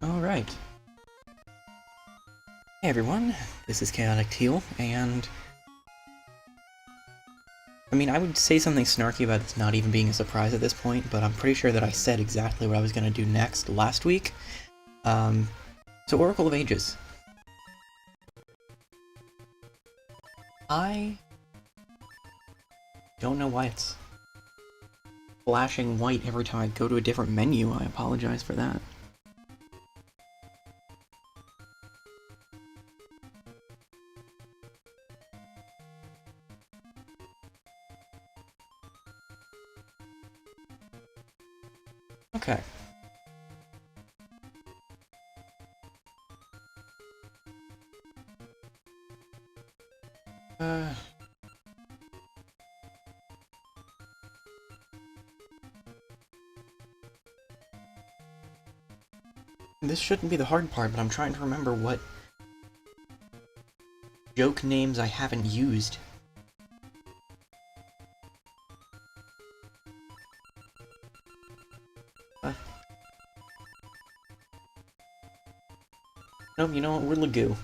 Alright. Hey everyone, this is Chaotic Teal, and... I mean, I would say something snarky about this not even being a surprise at this point, but I'm pretty sure that I said exactly what I was going to do next last week. So Oracle of Ages. I don't know why it's flashing white every time I go to a different menu. I apologize for that. Okay. This shouldn't be the hard part, but I'm trying to remember what joke names I haven't used. Nope, you know what? We're Lagoo.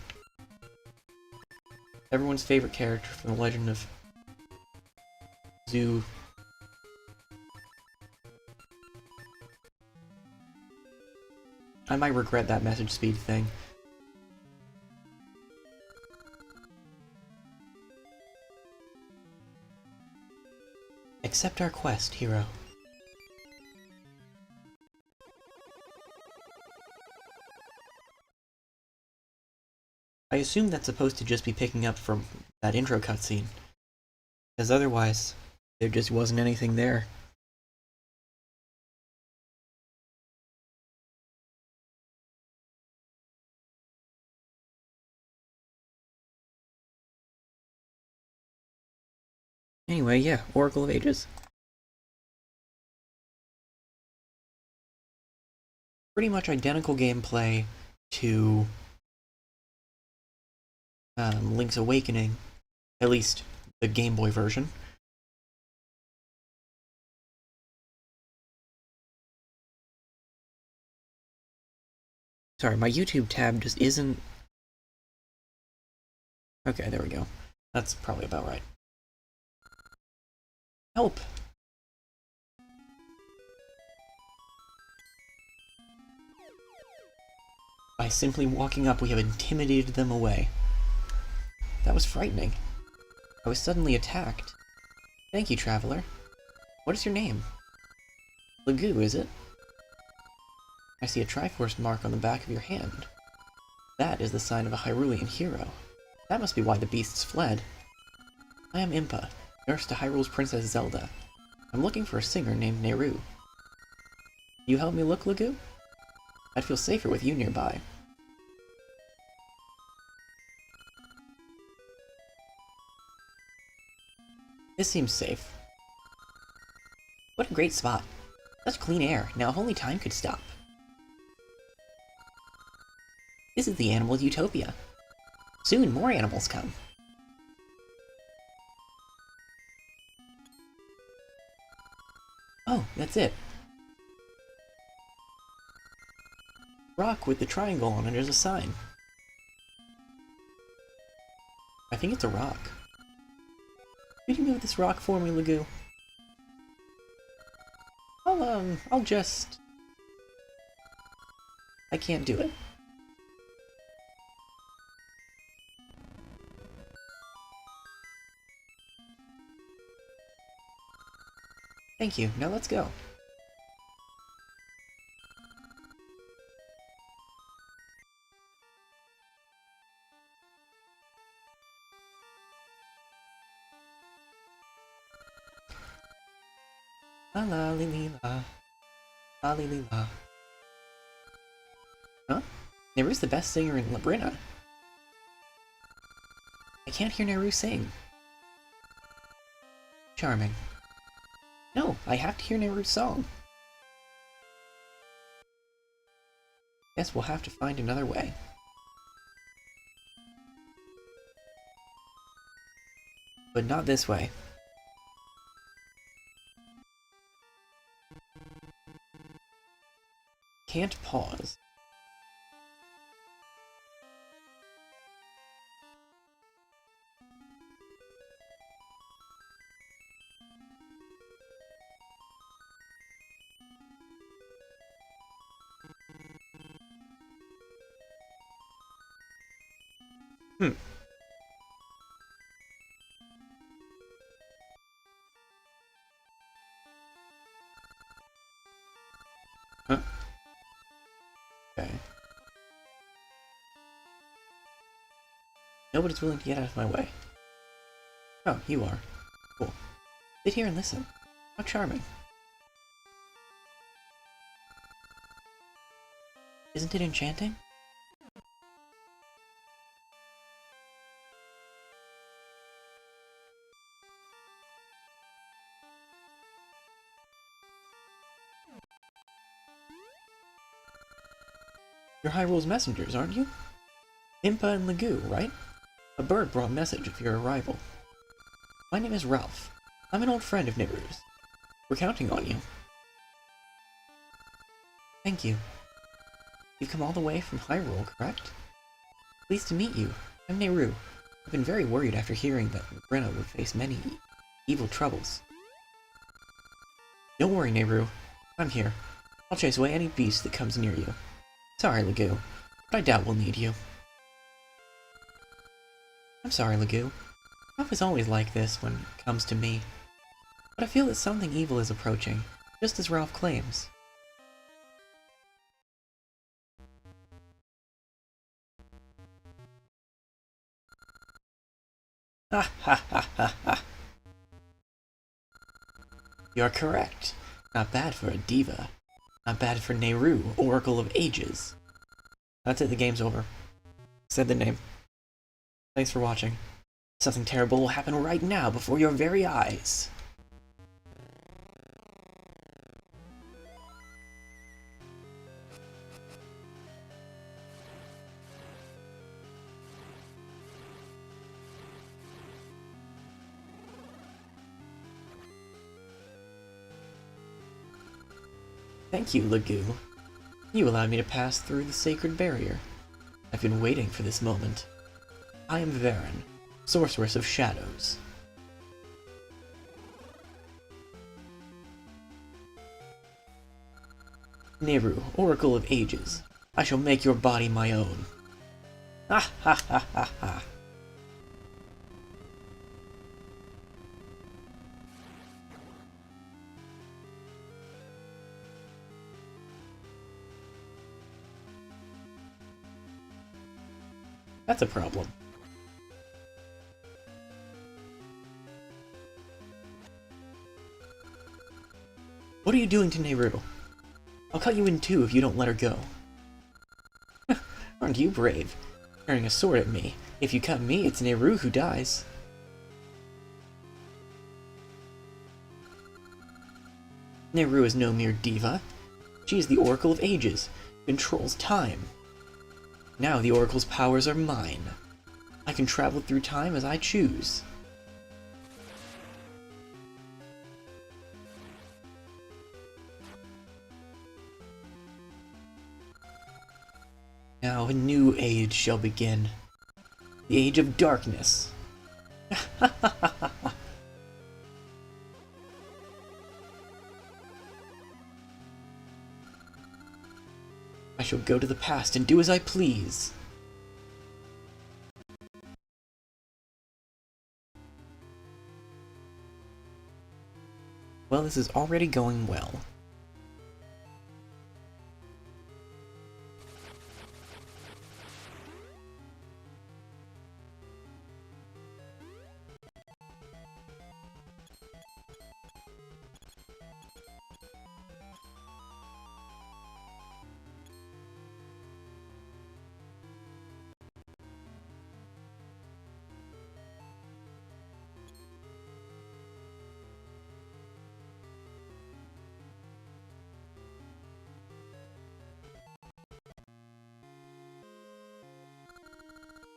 Everyone's favorite character from the Legend of Zoo. I might regret that message speed thing. Accept our quest, hero. I assume that's supposed to just be picking up from that intro cutscene, because otherwise, there just wasn't anything there. Anyway, yeah, Oracle of Ages. Pretty much identical gameplay to Link's Awakening, at least the Game Boy version. Sorry, my YouTube tab just isn't... Okay, there we go. That's probably about right. Help! By simply walking up, we have intimidated them away. That was frightening. I was suddenly attacked. Thank you, traveler. What is your name? Lagoo, is it? I see a Triforce mark on the back of your hand. That is the sign of a Hyrulean hero. That must be why the beasts fled. I am Impa, nurse to Hyrule's Princess Zelda. I'm looking for a singer named Nayru. You help me look, Lagoo? I'd feel safer with you nearby. This seems safe. What a great spot. Such clean air, now if only time could stop. This is the animal utopia. Soon more animals come. Oh, that's it. Rock with the triangle on it as a sign. I think it's a rock. Could you move this rock for me, Lagoo? I'll just... I can't do it. Thank you, now let's go. La la li li la. La li li la. Huh? Nayru's the best singer in Labrynna. I can't hear Nayru sing. Charming. No, I have to hear Nayru's song. Guess we'll have to find another way. But not this way. Can't pause. Hmm. Huh? Okay. Nobody's willing to get out of my way. Oh, you are. Cool. Sit here and listen. How charming. Isn't it enchanting? You're Hyrule's messengers, aren't you? Impa and Lagoo, right? A bird brought message of your arrival. My name is Ralph. I'm an old friend of Nayru's. We're counting on you. Thank you. You've come all the way from Hyrule, correct? Pleased to meet you. I'm Nayru. I've been very worried after hearing that Labrynna would face many evil troubles. Don't worry, Nayru. I'm here. I'll chase away any beast that comes near you. Sorry, Lagoo, but I doubt we'll need you. I'm sorry, Lagoo. Ralph is always like this when it comes to me. But I feel that something evil is approaching, just as Ralph claims. Ha ha ha ha ha! You're correct. Not bad for a diva. Not bad for Nayru, Oracle of Ages. That's it, the game's over. Said the name. Thanks for watching. Something terrible will happen right now before your very eyes. Thank you, Lagoo. You allowed me to pass through the sacred barrier. I've been waiting for this moment. I am Varen, Sorceress of Shadows. Nayru, Oracle of Ages. I shall make your body my own. Ha ha ha ha ha. That's a problem. What are you doing to Nayru? I'll cut you in two if you don't let her go. Aren't you brave? Turning a sword at me. If you cut me, it's Nayru who dies. Nayru is no mere diva. She is the Oracle of Ages, who controls time. Now the Oracle's powers are mine. I can travel through time as I choose. Now a new age shall begin. The Age of Darkness. I shall go to the past and do as I please. Well, this is already going well.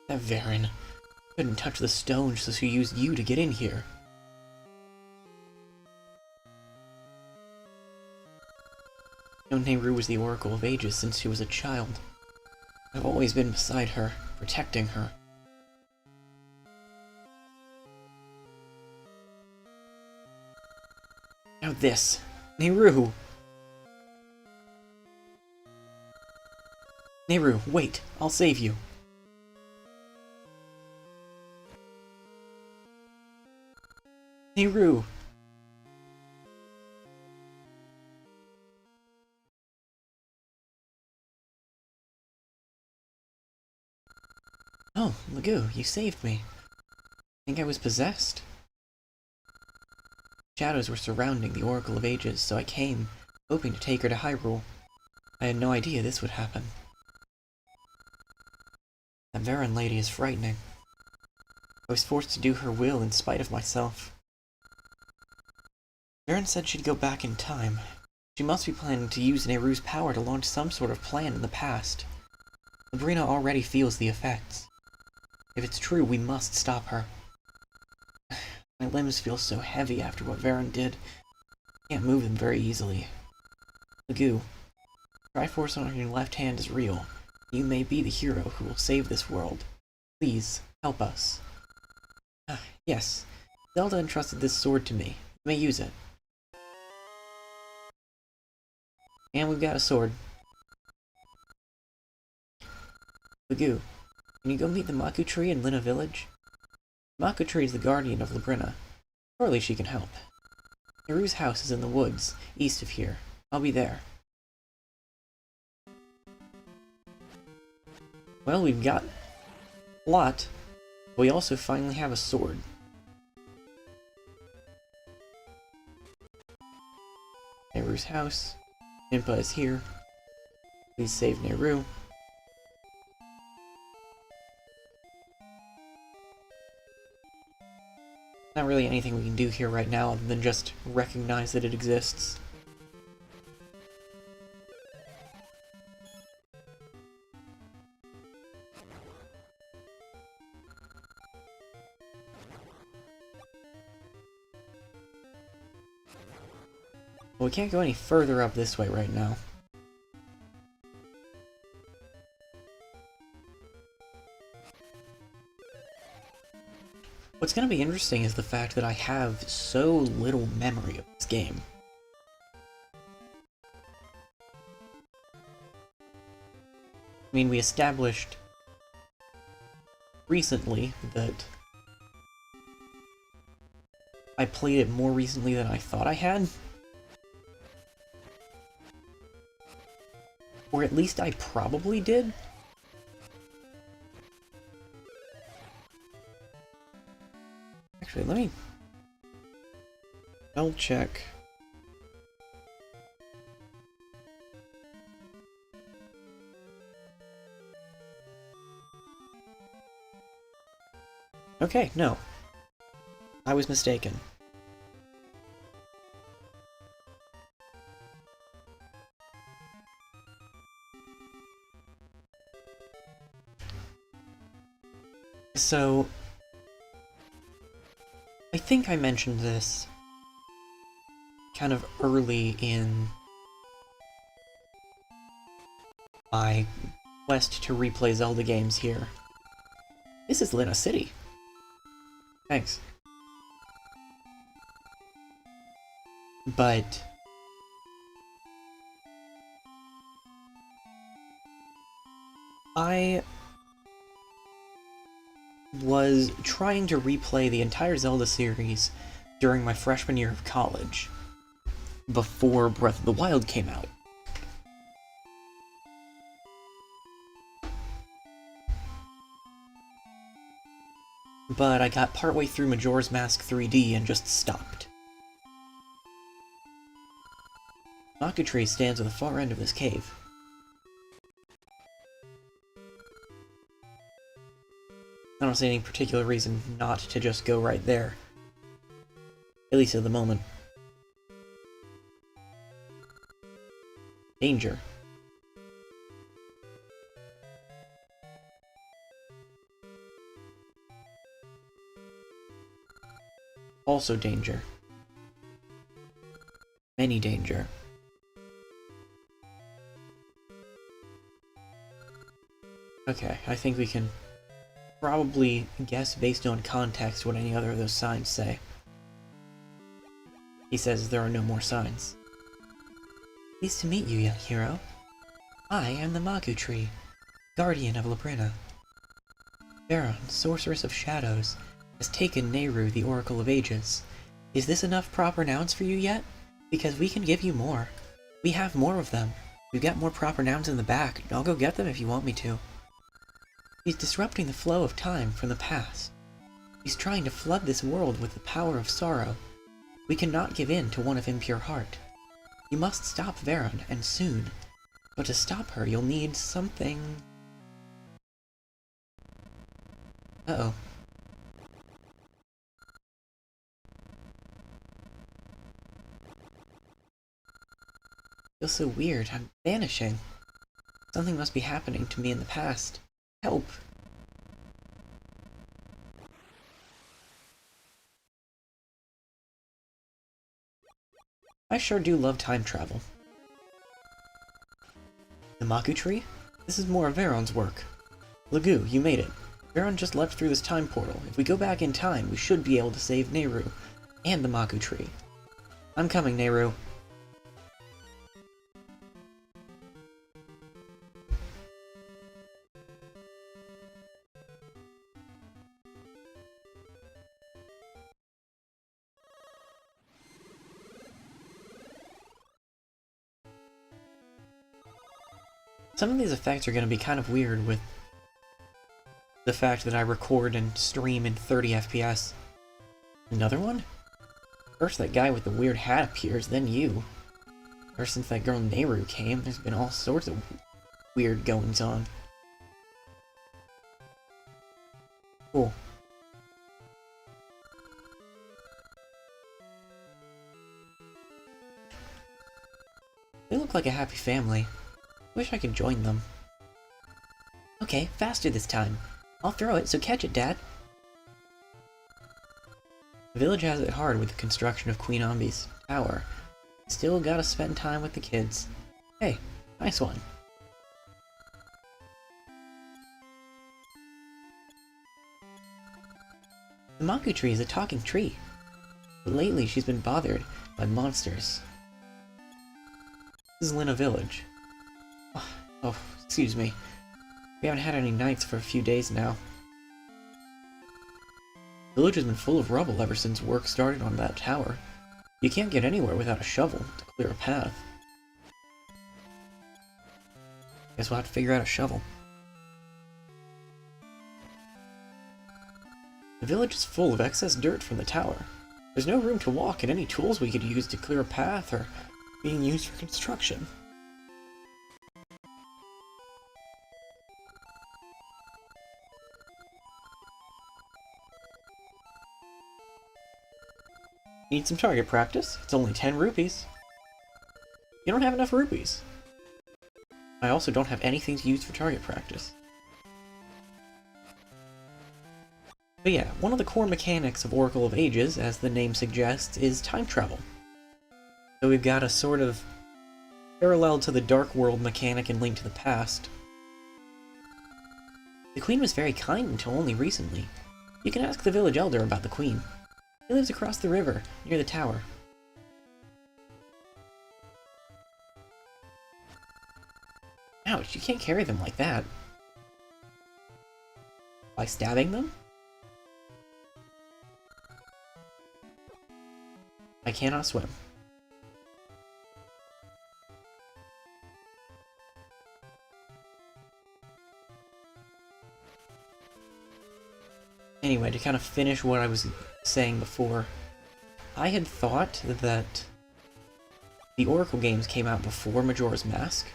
That Varen couldn't touch the stone, so she used you to get in here. Nayru was the Oracle of Ages since she was a child. I've always been beside her, protecting her. Now this. Nayru! Nayru, wait! I'll save you. Nayru! Oh, Lagu, you saved me. I think I was possessed. Shadows were surrounding the Oracle of Ages, so I came, hoping to take her to Hyrule. I had no idea this would happen. That Varan lady is frightening. I was forced to do her will in spite of myself. Varan said she'd go back in time. She must be planning to use Nayru's power to launch some sort of plan in the past. Labrynna already feels the effects. If it's true, we must stop her. My limbs feel so heavy after what Varan did. I can't move them very easily. Lagu, Triforce on your left hand is real. You may be the hero who will save this world. Please, help us. Yes, Zelda entrusted this sword to me. You may use it. And we've got a sword. Lagu, can you go meet the Maku Tree in Linna Village? Maku Tree is the guardian of Labrynna. Surely she can help. Nayru's house is in the woods, east of here. I'll be there. Well, we've got a lot. We also finally have a sword. Nayru's house. Impa is here. Please save Nayru. Not really anything we can do here right now other than just recognize that it exists. Well, we can't go any further up this way right now. What's going to be interesting is the fact that I have so little memory of this game. I mean, we established recently that I played it more recently than I thought I had. Or at least I probably did. Actually, let me double check. Okay, no. I was mistaken. So, I think I mentioned this kind of early in my quest to replay Zelda games here. This is Linna City. Thanks. But I was trying to replay the entire Zelda series during my freshman year of college, before Breath of the Wild came out. But I got partway through Majora's Mask 3D and just stopped. Maku Tree stands at the far end of this cave. I don't see any particular reason not to just go right there. At least at the moment. Danger. Also danger. Many danger. Okay, I think we can probably guess based on context what any other of those signs say. He says there are no more signs. Pleased to meet you, young hero. I am the Maku Tree, guardian of Labrynna. Varan, sorceress of shadows, has taken Nayru, the Oracle of Ages. Is this enough proper nouns for you yet? Because we can give you more. We have more of them. We've got more proper nouns in the back. I'll go get them if you want me to. He's disrupting the flow of time from the past. He's trying to flood this world with the power of sorrow. We cannot give in to one of impure heart. You must stop Veron, and soon. But to stop her, you'll need something... Uh-oh. Feels so weird. I'm vanishing. Something must be happening to me in the past. Help! I sure do love time travel. The Maku tree? This is more of Veron's work. Lagoo, you made it. Veron just left through this time portal. If we go back in time, we should be able to save Nayru and the Maku tree. I'm coming, Nayru. Some of these effects are going to be kind of weird with the fact that I record and stream in 30 FPS. Another one? First that guy with the weird hat appears, then you. Ever since that girl Nayru came, there's been all sorts of weird goings-on. Cool. They look like a happy family. Wish I could join them. Okay, faster this time. I'll throw it, so catch it, Dad. The village has it hard with the construction of Queen Ambi's tower. Still gotta spend time with the kids. Hey, nice one. The Maku tree is a talking tree. But lately she's been bothered by monsters. This is Lina Village. Oh, excuse me. We haven't had any nights for a few days now. The village has been full of rubble ever since work started on that tower. You can't get anywhere without a shovel to clear a path. Guess we'll have to figure out a shovel. The village is full of excess dirt from the tower. There's no room to walk, and any tools we could use to clear a path are being used for construction. Need some target practice? It's only 10 rupees. You don't have enough rupees. I also don't have anything to use for target practice. But yeah, one of the core mechanics of Oracle of Ages, as the name suggests, is time travel. So we've got a sort of parallel to the Dark World mechanic in Link to the Past. The Queen was very kind until only recently. You can ask the village elder about the Queen. He lives across the river, near the tower. Ouch, you can't carry them like that. By stabbing them? I cannot swim. Anyway, to kind of finish what I was saying before, I had thought that the Oracle games came out before Majora's Mask.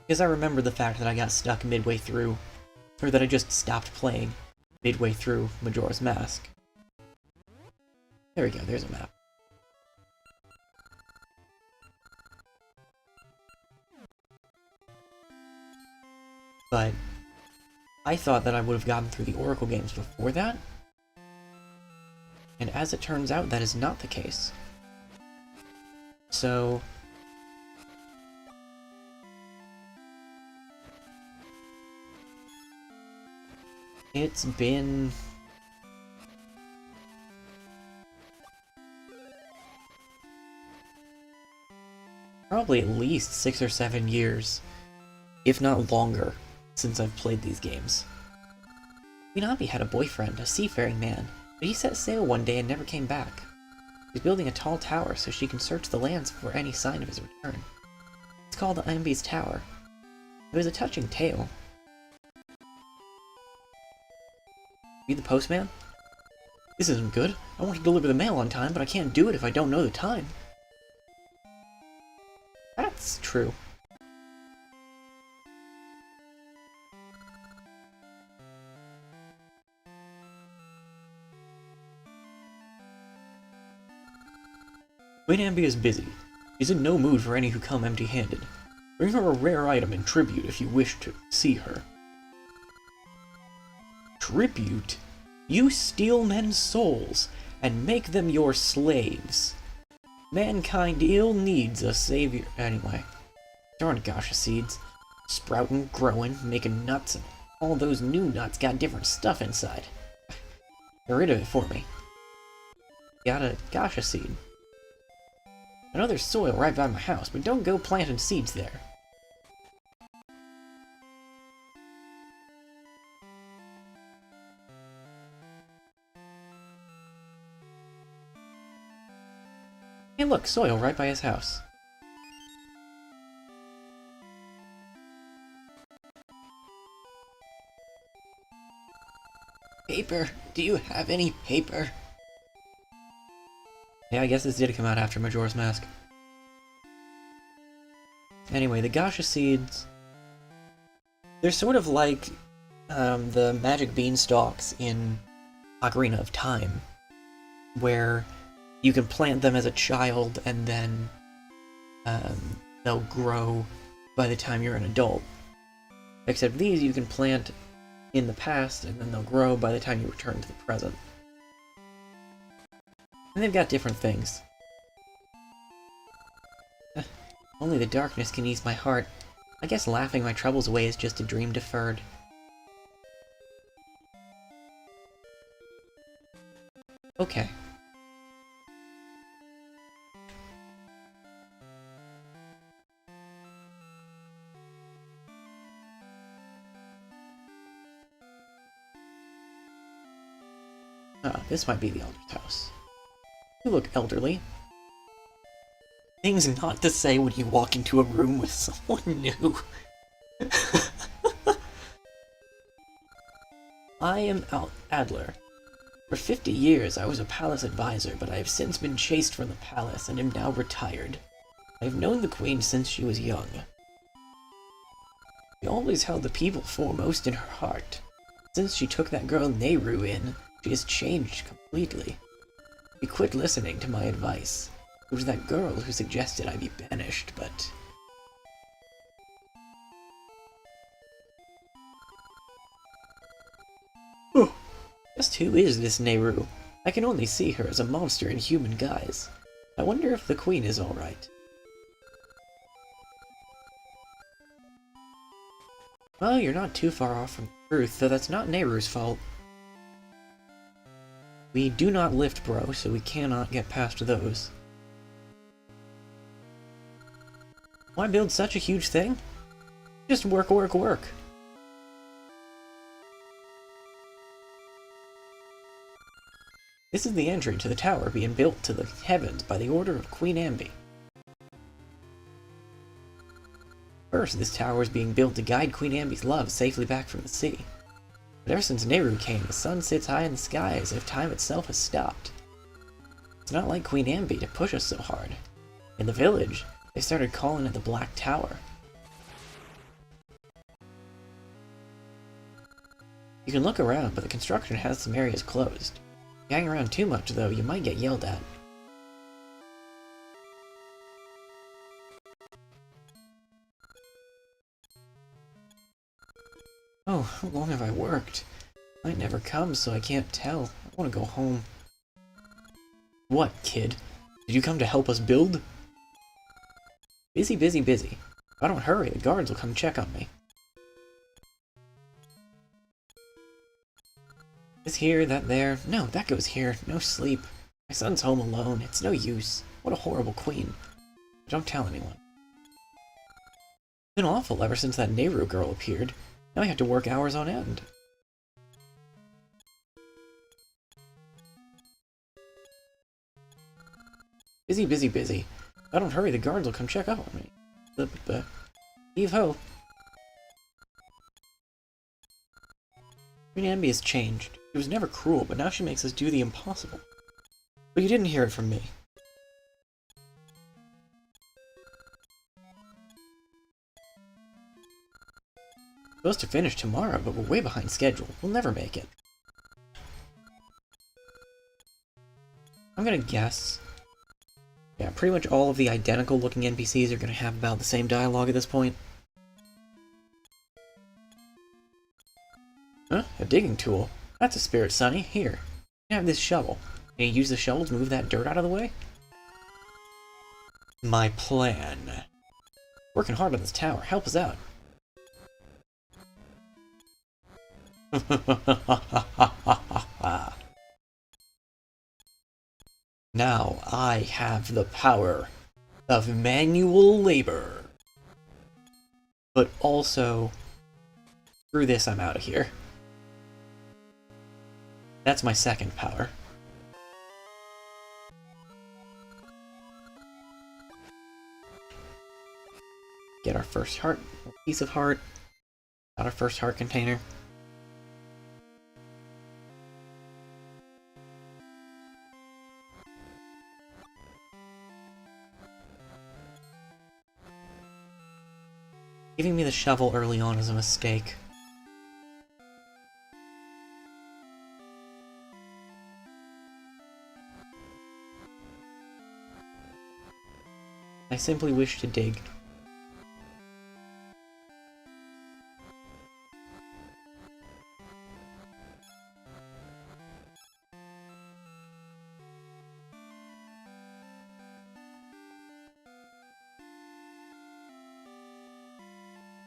Because I remember the fact that I got stuck midway through, or that I just stopped playing midway through Majora's Mask. There we go, there's a map. But I thought that I would have gotten through the Oracle games before that, and as it turns out, that is not the case. So it's been probably at least 6 or 7 years, if not longer, since I've played these games. Queen Ambi had a boyfriend, a seafaring man, but he set sail one day and never came back. She's building a tall tower so she can search the lands for any sign of his return. It's called Ambi's Tower. It was a touching tale. Be the postman? This isn't good. I want to deliver the mail on time, but I can't do it if I don't know the time. That's true. Queen Ambi is busy. She's in no mood for any who come empty-handed. Bring her a rare item in tribute if you wish to see her. Tribute? You steal men's souls and make them your slaves. Mankind ill needs a savior. Anyway, there aren't gacha seeds. Sprouting, growing, making nuts, and all those new nuts got different stuff inside. Get rid of it for me. Got a gacha seed. I know there's soil right by my house, but don't go planting seeds there. Hey look, soil right by his house. Paper? Do you have any paper? Yeah, I guess this did come out after Majora's Mask. Anyway, the gacha seeds... they're sort of like the magic beanstalks in Ocarina of Time, where you can plant them as a child and then they'll grow by the time you're an adult. Except these you can plant in the past and then they'll grow by the time you return to the present. And they've got different things. Only the darkness can ease my heart. I guess laughing my troubles away is just a dream deferred. Okay. Ah, this might be the Elder's house. You look elderly. Things not to say when you walk into a room with someone new. I am Adler. For 50 years I was a palace advisor, but I have since been chased from the palace and am now retired. I have known the queen since she was young. She always held the people foremost in her heart. Since she took that girl Nayru in, she has changed completely. She quit listening to my advice. It was that girl who suggested I be banished, but... Oh. Just who is this Nayru? I can only see her as a monster in human guise. I wonder if the queen is alright. Well, you're not too far off from the truth, though that's not Nayru's fault. We do not lift, bro, so we cannot get past those. Why build such a huge thing? Just work, work, work. This is the entry to the tower being built to the heavens by the order of Queen Ambi. First, this tower is being built to guide Queen Ambi's love safely back from the sea. But ever since Nayru came, the sun sits high in the sky as if time itself has stopped. It's not like Queen Ambi to push us so hard. In the village, they started calling it the Black Tower. You can look around, but the construction has some areas closed. If you hang around too much, though, you might get yelled at. Oh, how long have I worked? Might never come, so I can't tell. I want to go home. What, kid? Did you come to help us build? Busy, busy, busy. If I don't hurry, the guards will come check on me. This here, that there. No, that goes here. No sleep. My son's home alone. It's no use. What a horrible queen. But don't tell anyone. It's been awful ever since that Nayru girl appeared. Now I have to work hours on end. Busy, busy, busy. If I don't hurry, the guards will come check up on me. Heave-ho. Queen Ambi has changed. She was never cruel, but now she makes us do the impossible. But you didn't hear it from me. Supposed to finish tomorrow, but we're way behind schedule. We'll never make it. I'm gonna guess. Yeah, pretty much all of the identical looking NPCs are gonna have about the same dialogue at this point. Huh? A digging tool? That's a spirit, Sonny. Here. You have this shovel. Can you use the shovel to move that dirt out of the way? My plan. Working hard on this tower. Help us out. Now I have the power of manual labor. But also, screw this, I'm out of here. That's my second power. Get our first heart, piece of heart. Got our first heart container. Giving me the shovel early on is a mistake. I simply wish to dig.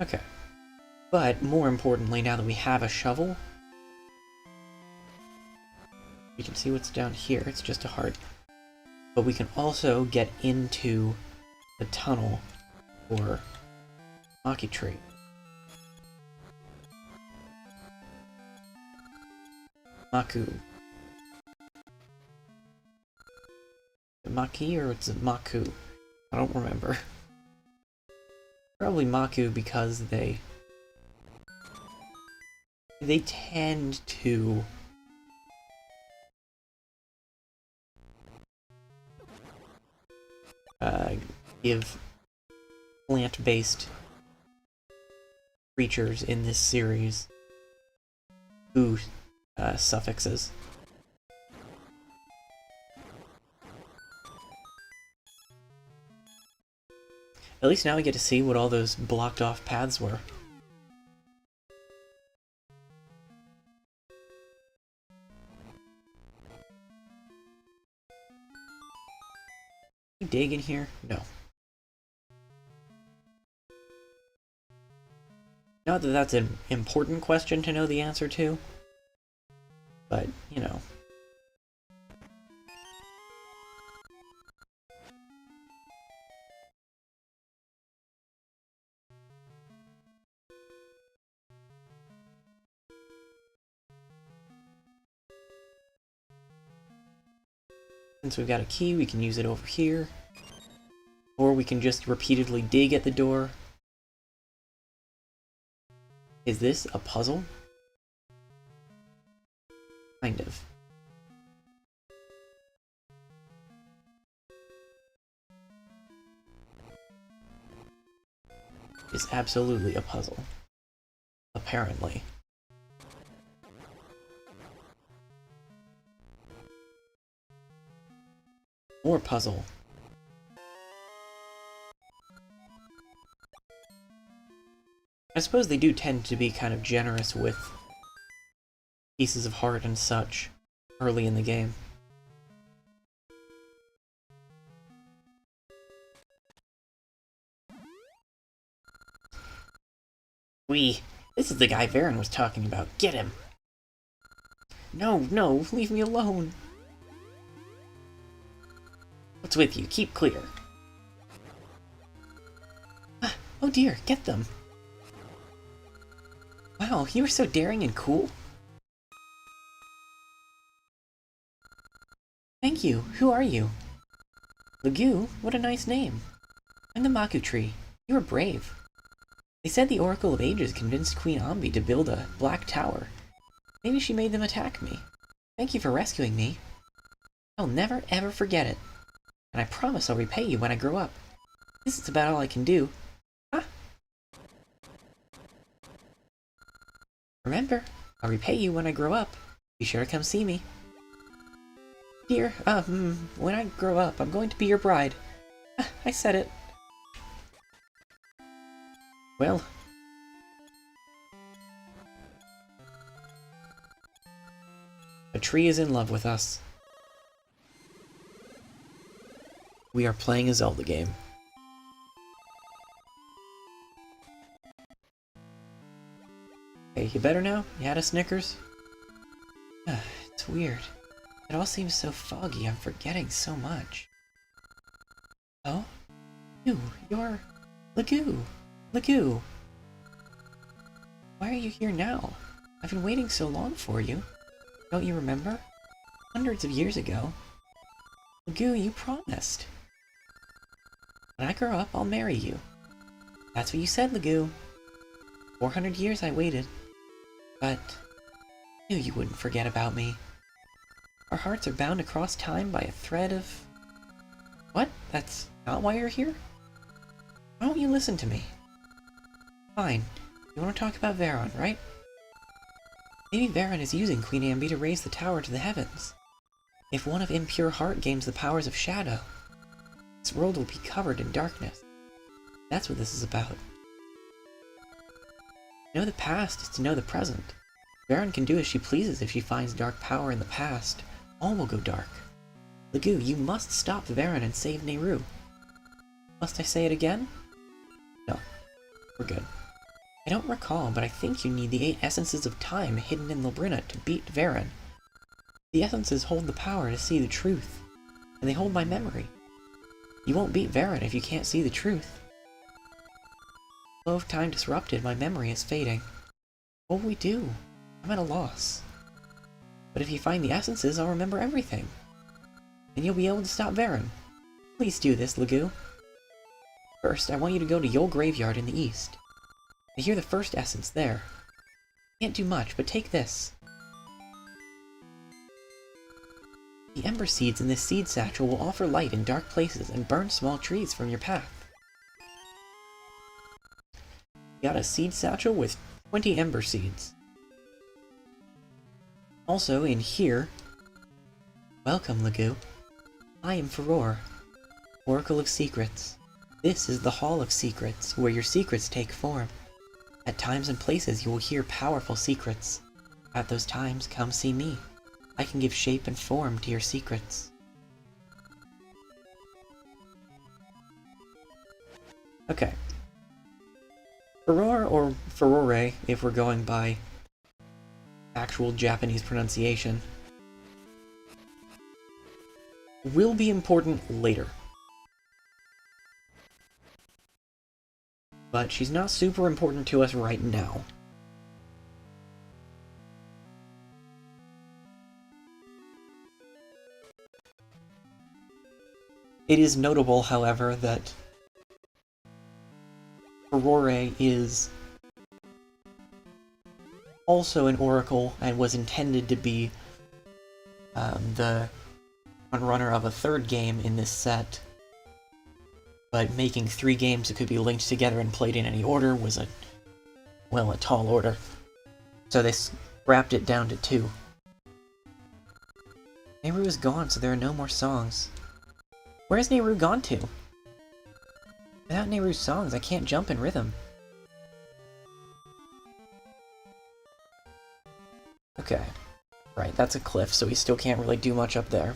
Okay. But, more importantly, now that we have a shovel, you can see what's down here. It's just a heart. But we can also get into the tunnel for Maki Tree. Maku. Is it Maki or is it Maku? I don't remember. Probably Maku because they tend to give plant-based creatures in this series suffixes. At least now we get to see what all those blocked off paths were. Can you dig in here? No. Not that that's an important question to know the answer to, but, you know. Since we've got a key, we can use it over here. Or we can just repeatedly dig at the door. Is this a puzzle? Kind of. It's absolutely a puzzle. Apparently. More puzzle. I suppose they do tend to be kind of generous with pieces of heart and such early in the game. This is the guy Varen was talking about. Get him! No, no, leave me alone! What's with you? Keep clear. Ah, oh dear, get them! Wow, you were so daring and cool. Thank you. Who are you? Lagu? What a nice name. I'm the Maku Tree. You were brave. They said the Oracle of Ages convinced Queen Ambi to build a black tower. Maybe she made them attack me. Thank you for rescuing me. I'll never ever forget it. And I promise I'll repay you when I grow up. This is about all I can do. Ah! Remember, I'll repay you when I grow up. Be sure to come see me. Dear, when I grow up, I'm going to be your bride. I said it. Well. A tree is in love with us. We are playing a Zelda game. Hey, you better now? You had a Snickers? It's weird. It all seems so foggy, I'm forgetting so much. Oh? You're... Lagu! Lagu! Why are you here now? I've been waiting so long for you. Don't you remember? Hundreds of years ago. Lagu, you promised. When I grow up, I'll marry you. That's what you said, Lagu. 400 years I waited. But... I knew you wouldn't forget about me. Our hearts are bound across time by a thread of... What? That's not why you're here? Why don't you listen to me? Fine. You want to talk about Veron, right? Maybe Veron is using Queen Ambi to raise the tower to the heavens. If one of impure heart gains the powers of shadow, this world will be covered in darkness. That's what this is about. To know the past is to know the present. Veron can do as she pleases if she finds dark power in the past. All will go dark. Lagu, you must stop Veron and save Nayru. Must I say it again? No. We're good. I don't recall, but I think you need the 8 essences of time hidden in Labrynna to beat Veron. The essences hold the power to see the truth, and they hold my memory. You won't beat Veron if you can't see the truth. Flow of time disrupted, my memory is fading. What will we do? I'm at a loss. But if you find the essences, I'll remember everything. And you'll be able to stop Veron. Please do this, Lagu. First, I want you to go to Yol Graveyard in the east. I hear the first essence there. Can't do much, but take this. The ember seeds in this seed satchel will offer light in dark places and burn small trees from your path. You got a seed satchel with 20 ember seeds. Also, in here... Welcome, Lagu. I am Furore, Oracle of Secrets. This is the Hall of Secrets, where your secrets take form. At times and places you will hear powerful secrets. At those times, come see me. I can give shape and form to your secrets. Okay. Furore, or Furore, if we're going by actual Japanese pronunciation, will be important later. But she's not super important to us right now. It is notable, however, that Furore is also an oracle and was intended to be the runner of a third game in this set. But making 3 games that could be linked together and played in any order was a tall order. So they scrapped it down to 2. Nayru is gone, so there are no more songs. Where has Nayru gone to? Without Nayru's songs, I can't jump in rhythm. Okay. Right, that's a cliff, so we still can't really do much up there.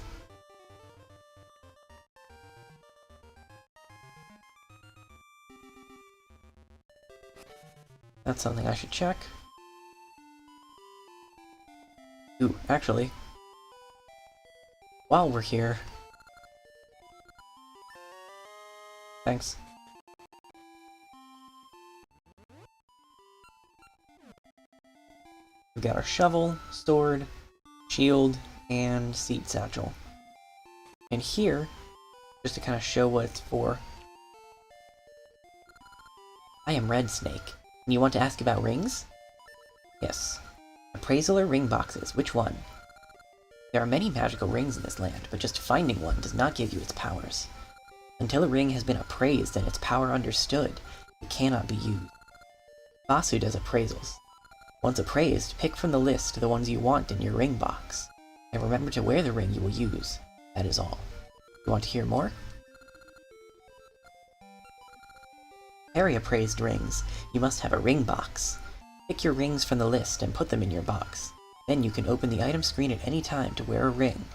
That's something I should check. Ooh, actually, while we're here... Thanks. We've got our shovel, sword, shield, and seed satchel. And here, just to kind of show what it's for. I am Red Snake, and you want to ask about rings? Yes. Appraisal or ring boxes, which one? There are many magical rings in this land, but just finding one does not give you its powers. Until a ring has been appraised and its power understood, it cannot be used. Vasu does appraisals. Once appraised, pick from the list the ones you want in your ring box, and remember to wear the ring you will use. That is all. You want to hear more? Carry appraised rings. You must have a ring box. Pick your rings from the list and put them in your box. Then you can open the item screen at any time to wear a ring.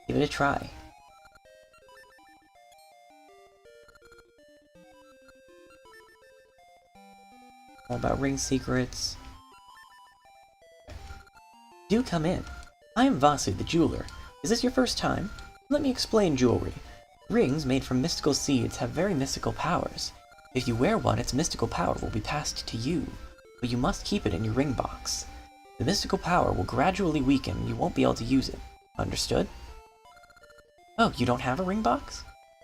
Give it a try. All about ring secrets. Do come in. I am Vasu, the jeweler. Is this your first time? Let me explain jewelry. Rings made from mystical seeds have very mystical powers. If you wear one, its mystical power will be passed to you, but you must keep it in your ring box. The mystical power will gradually weaken and you won't be able to use it. Understood? Oh, you don't have a ring box?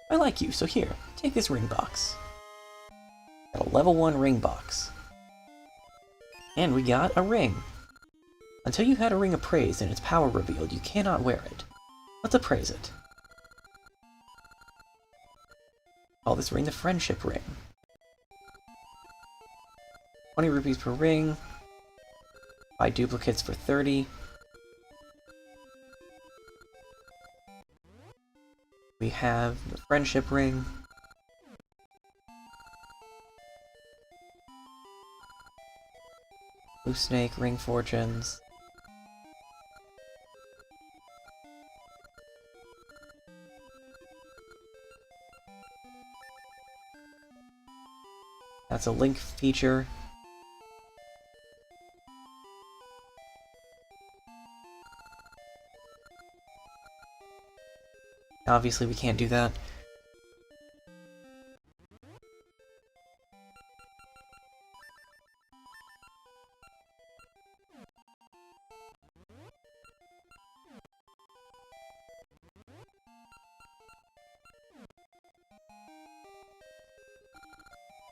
I like you, so here, take this ring box. Got a level 1 ring box. And we got a ring. Until you had a ring appraised and its power revealed, you cannot wear it. Let's appraise it. Call this ring the Friendship Ring. 20 rupees per ring. Buy duplicates for 30. We have the Friendship Ring. Blue Snake, Ring Fortunes. That's a link feature. Obviously, we can't do that.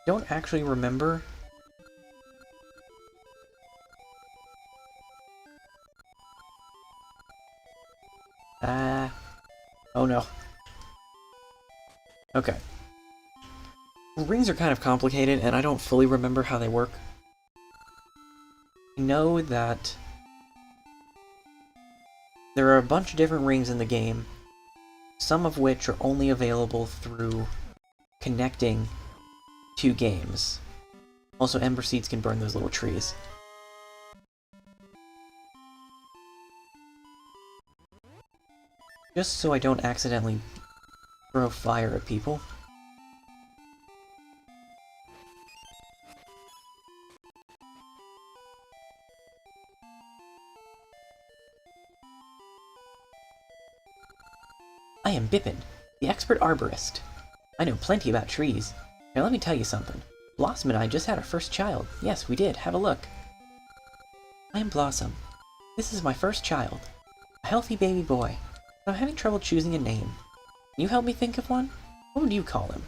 Don't actually remember. Oh no. Okay. Rings are kind of complicated, and I don't fully remember how they work. I know that there are a bunch of different rings in the game, some of which are only available through connecting two games. Also, Ember Seeds can burn those little trees. Just so I don't accidentally throw fire at people. I am Bippin, the expert arborist. I know plenty about trees. Now let me tell you something. Blossom and I just had our first child. Yes, we did. Have a look. I am Blossom. This is my first child. A healthy baby boy. I'm having trouble choosing a name. Can you help me think of one? What would you call him?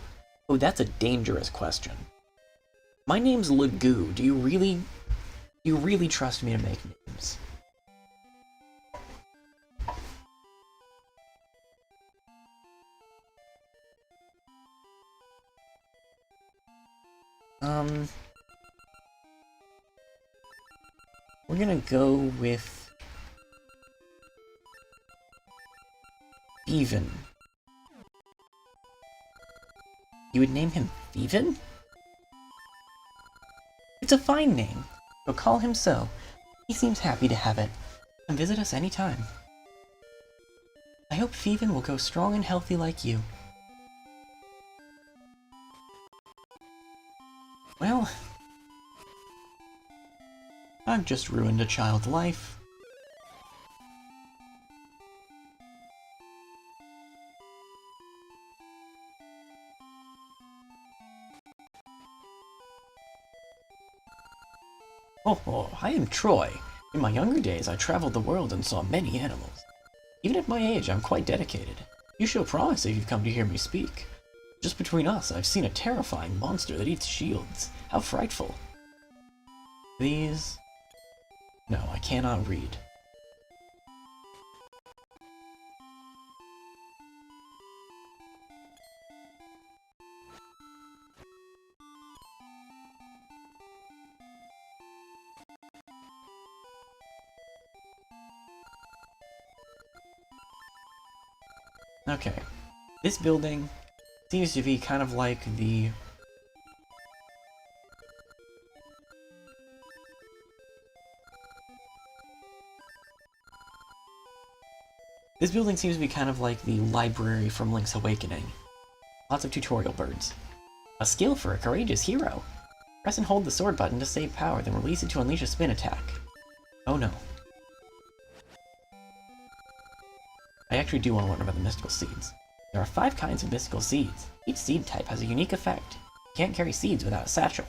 Oh, that's a dangerous question. My name's Lagoo. Do you really trust me to make names? We're gonna go with Thievin. You would name him Thievin? It's a fine name, so call him so. He seems happy to have it, and visit us anytime. I hope Thievin will go strong and healthy like you. Well, I've just ruined a child's life. Oh, I am Troy. In my younger days, I traveled the world and saw many animals. Even at my age, I'm quite dedicated. You show promise if you've come to hear me speak. Just between us, I've seen a terrifying monster that eats shields. How frightful. These... No, I cannot read. Okay. This building seems to be kind of like the... This building seems to be kind of like the library from Link's Awakening. Lots of tutorial birds. A skill for a courageous hero! Press and hold the sword button to save power, then release it to unleash a spin attack. Oh no. I actually do want to learn about the mystical seeds. There are 5 kinds of mystical seeds. Each seed type has a unique effect. You can't carry seeds without a satchel.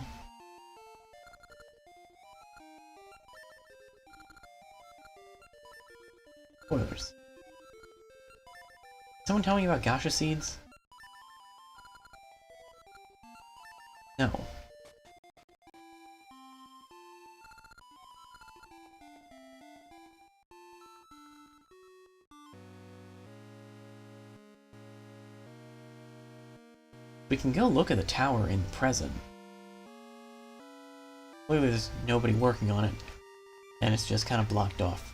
Spoilers. Someone tell me about gacha seeds? No. We can go look at the tower in the present. Clearly there's nobody working on it, and it's just kind of blocked off.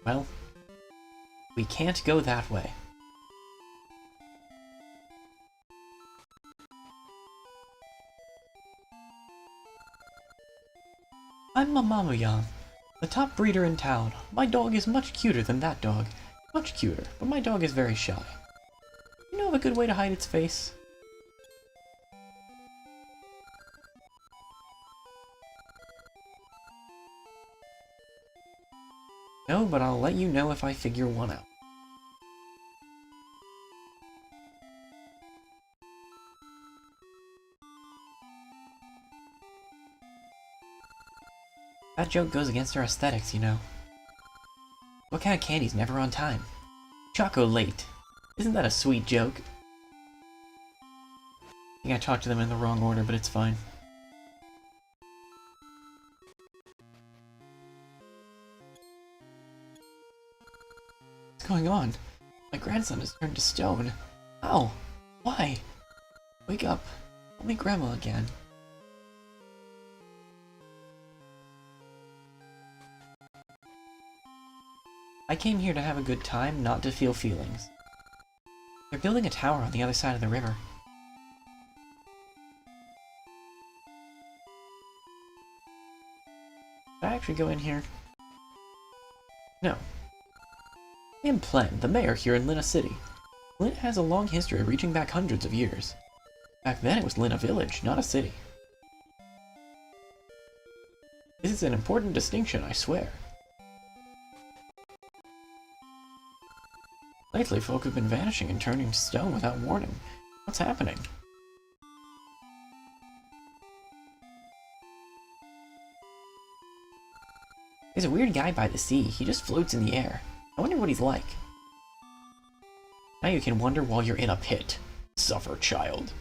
Well, we can't go that way. I'm Mamamuyan, the top breeder in town. My dog is much cuter than that dog. Much cuter, but my dog is very shy. You know of a good way to hide its face? No, but I'll let you know if I figure one out. That joke goes against our aesthetics, you know. What kind of candy's never on time? Choco late. Isn't that a sweet joke? I think I talked to them in the wrong order, but it's fine. What's going on? My grandson has turned to stone. Ow! Why? Wake up. Call me Grandma again. I came here to have a good time, not to feel feelings. They're building a tower on the other side of the river. Did I actually go in here? No. I am Plen, the mayor here in Lina City. Lina has a long history reaching back hundreds of years. Back then it was Lina Village, not a city. This is an important distinction, I swear. Lately, folk have been vanishing and turning to stone without warning. What's happening? There's a weird guy by the sea. He just floats in the air. I wonder what he's like. Now you can wonder while you're in a pit. Suffer, child.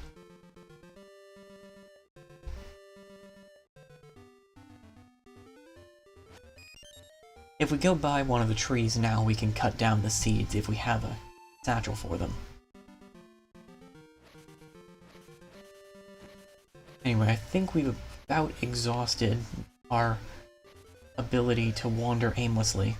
If we go by one of the trees now, we can cut down the seeds if we have a satchel for them. Anyway, I think we've about exhausted our ability to wander aimlessly.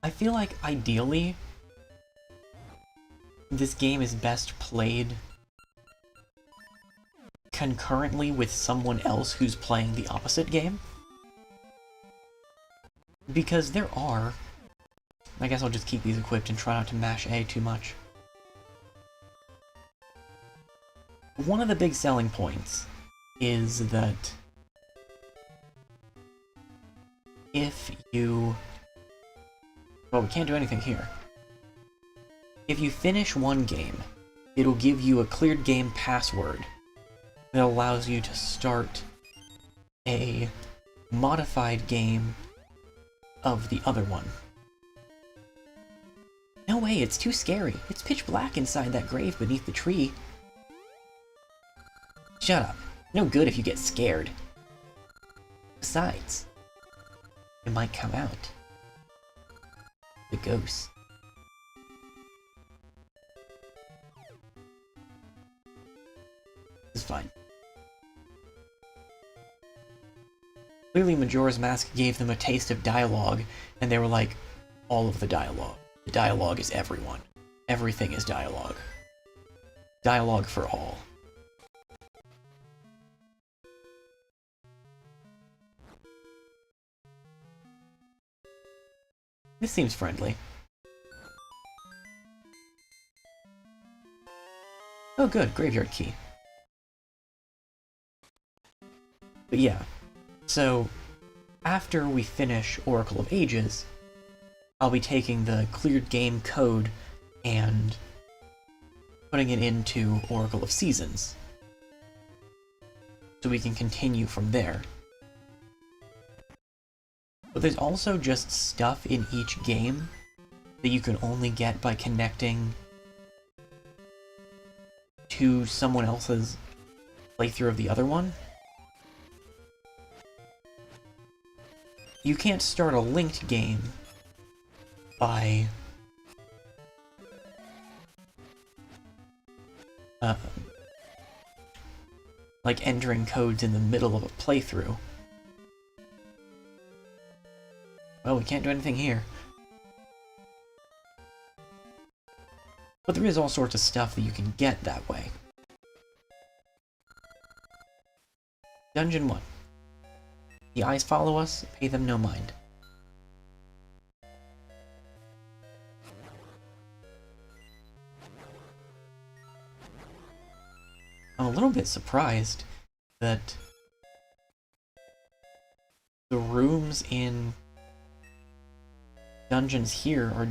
I feel like, ideally, this game is best played concurrently with someone else who's playing the opposite game. Because there are... I guess I'll just keep these equipped and try not to mash A too much. One of the big selling points is that if you Well, we can't do anything here. If you finish one game, it'll give you a cleared game password that allows you to start a modified game of the other one. No way, it's too scary. It's pitch black inside that grave beneath the tree. Shut up. No good if you get scared. Besides, it might come out. The ghost. This is fine. Clearly Majora's Mask gave them a taste of dialogue, and they were like, all of the dialogue. The dialogue is everyone. Everything is dialogue. Dialogue for all. This seems friendly. Oh good, graveyard key. But yeah, so after we finish Oracle of Ages, I'll be taking the cleared game code and putting it into Oracle of Seasons, so we can continue from there. But there's also just stuff in each game that you can only get by connecting to someone else's playthrough of the other one. You can't start a linked game by like entering codes in the middle of a playthrough. Well, we can't do anything here. But there is all sorts of stuff that you can get that way. Dungeon 1. The eyes follow us, pay them no mind. I'm a little bit surprised that the rooms in dungeons here are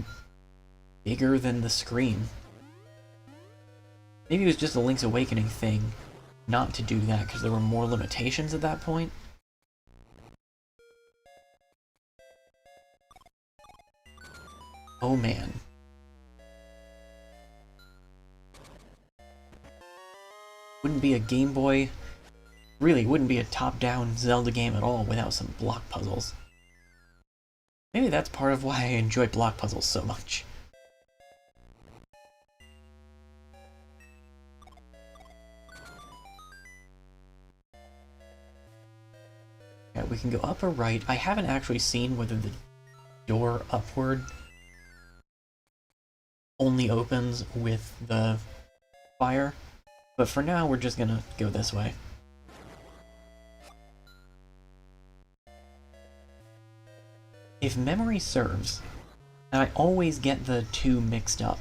bigger than the screen. Maybe it was just a Link's Awakening thing not to do that because there were more limitations at that point. Oh man. Wouldn't be a Game Boy, really wouldn't be a top-down Zelda game at all without some block puzzles. Maybe that's part of why I enjoy block puzzles so much. Yeah, we can go up or right. I haven't actually seen whether the door upward only opens with the fire, but for now we're just gonna go this way. If memory serves, and I always get the two mixed up,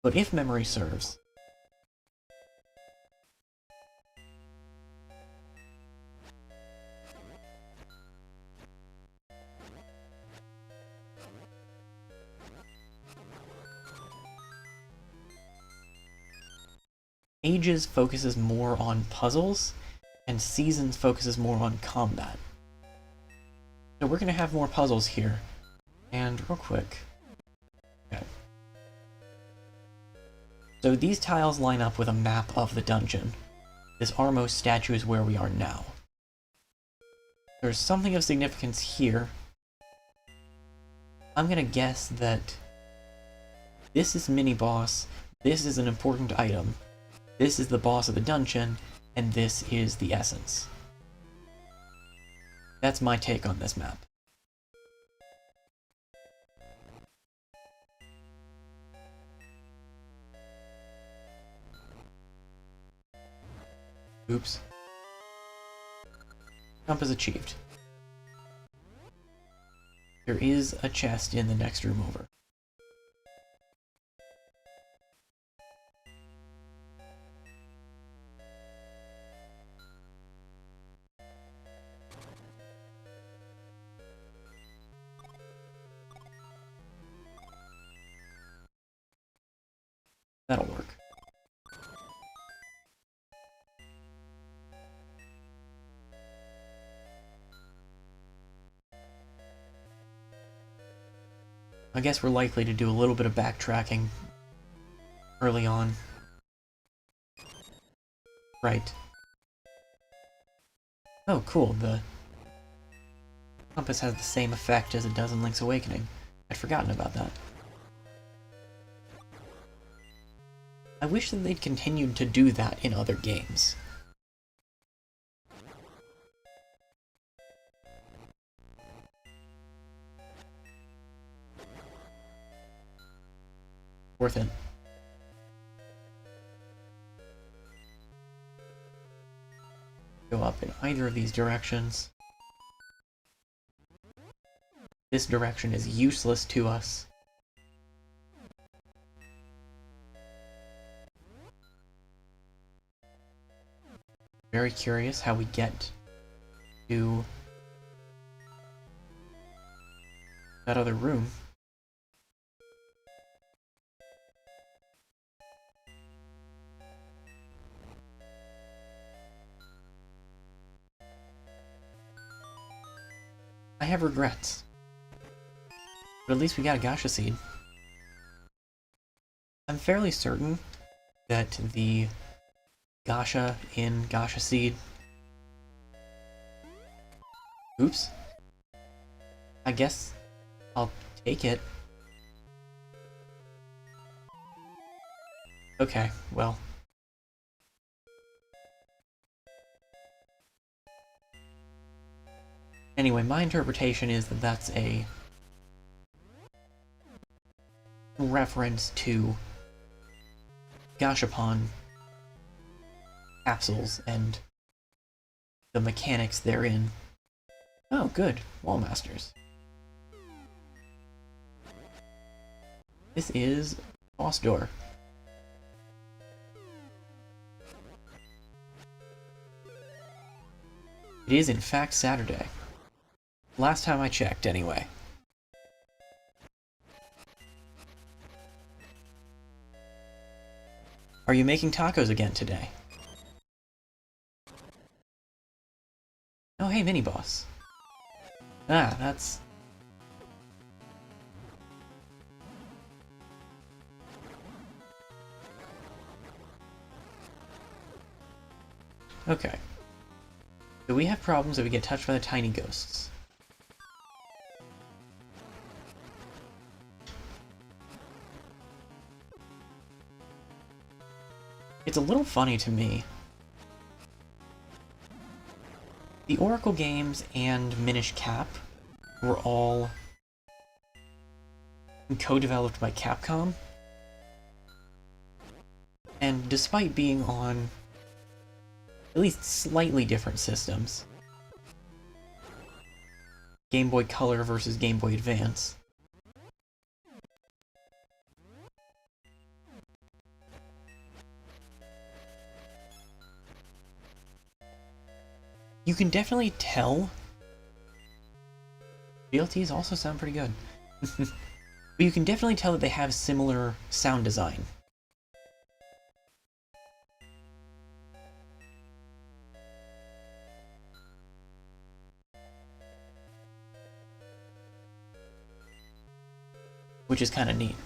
but if memory serves, Ages focuses more on puzzles, and Seasons focuses more on combat. So we're gonna have more puzzles here. And real quick. Okay. So these tiles line up with a map of the dungeon. This Armos statue is where we are now. There's something of significance here. I'm gonna guess that this is mini-boss, this is an important item, this is the boss of the dungeon, and this is the essence. That's my take on this map. Oops. Jump is achieved. There is a chest in the next room over. That'll work. I guess we're likely to do a little bit of backtracking early on. Right. Oh, cool. The compass has the same effect as it does in Link's Awakening. I'd forgotten about that. I wish that they'd continued to do that in other games. Worth it. Go up in either of these directions. This direction is useless to us. Very curious how we get to that other room. I have regrets. But at least we got a Gacha Seed. I'm fairly certain that the Gacha in Gacha Seed... Oops. I guess I'll take it. Okay, well... Anyway, my interpretation is that that's a reference to Gashapon capsules and the mechanics therein. Oh, good. Wallmasters. This is boss door. It is in fact Saturday. Last time I checked, anyway. Are you making tacos again today? Oh, hey, mini-boss. Ah, that's... Okay. So we have problems if we get touched by the tiny ghosts. It's a little funny to me. The Oracle games and Minish Cap were all co-developed by Capcom. And despite being on at least slightly different systems, Game Boy Color versus Game Boy Advance, you can definitely tell. BLTs also sound pretty good. But you can definitely tell that they have similar sound design. Which is kind of neat.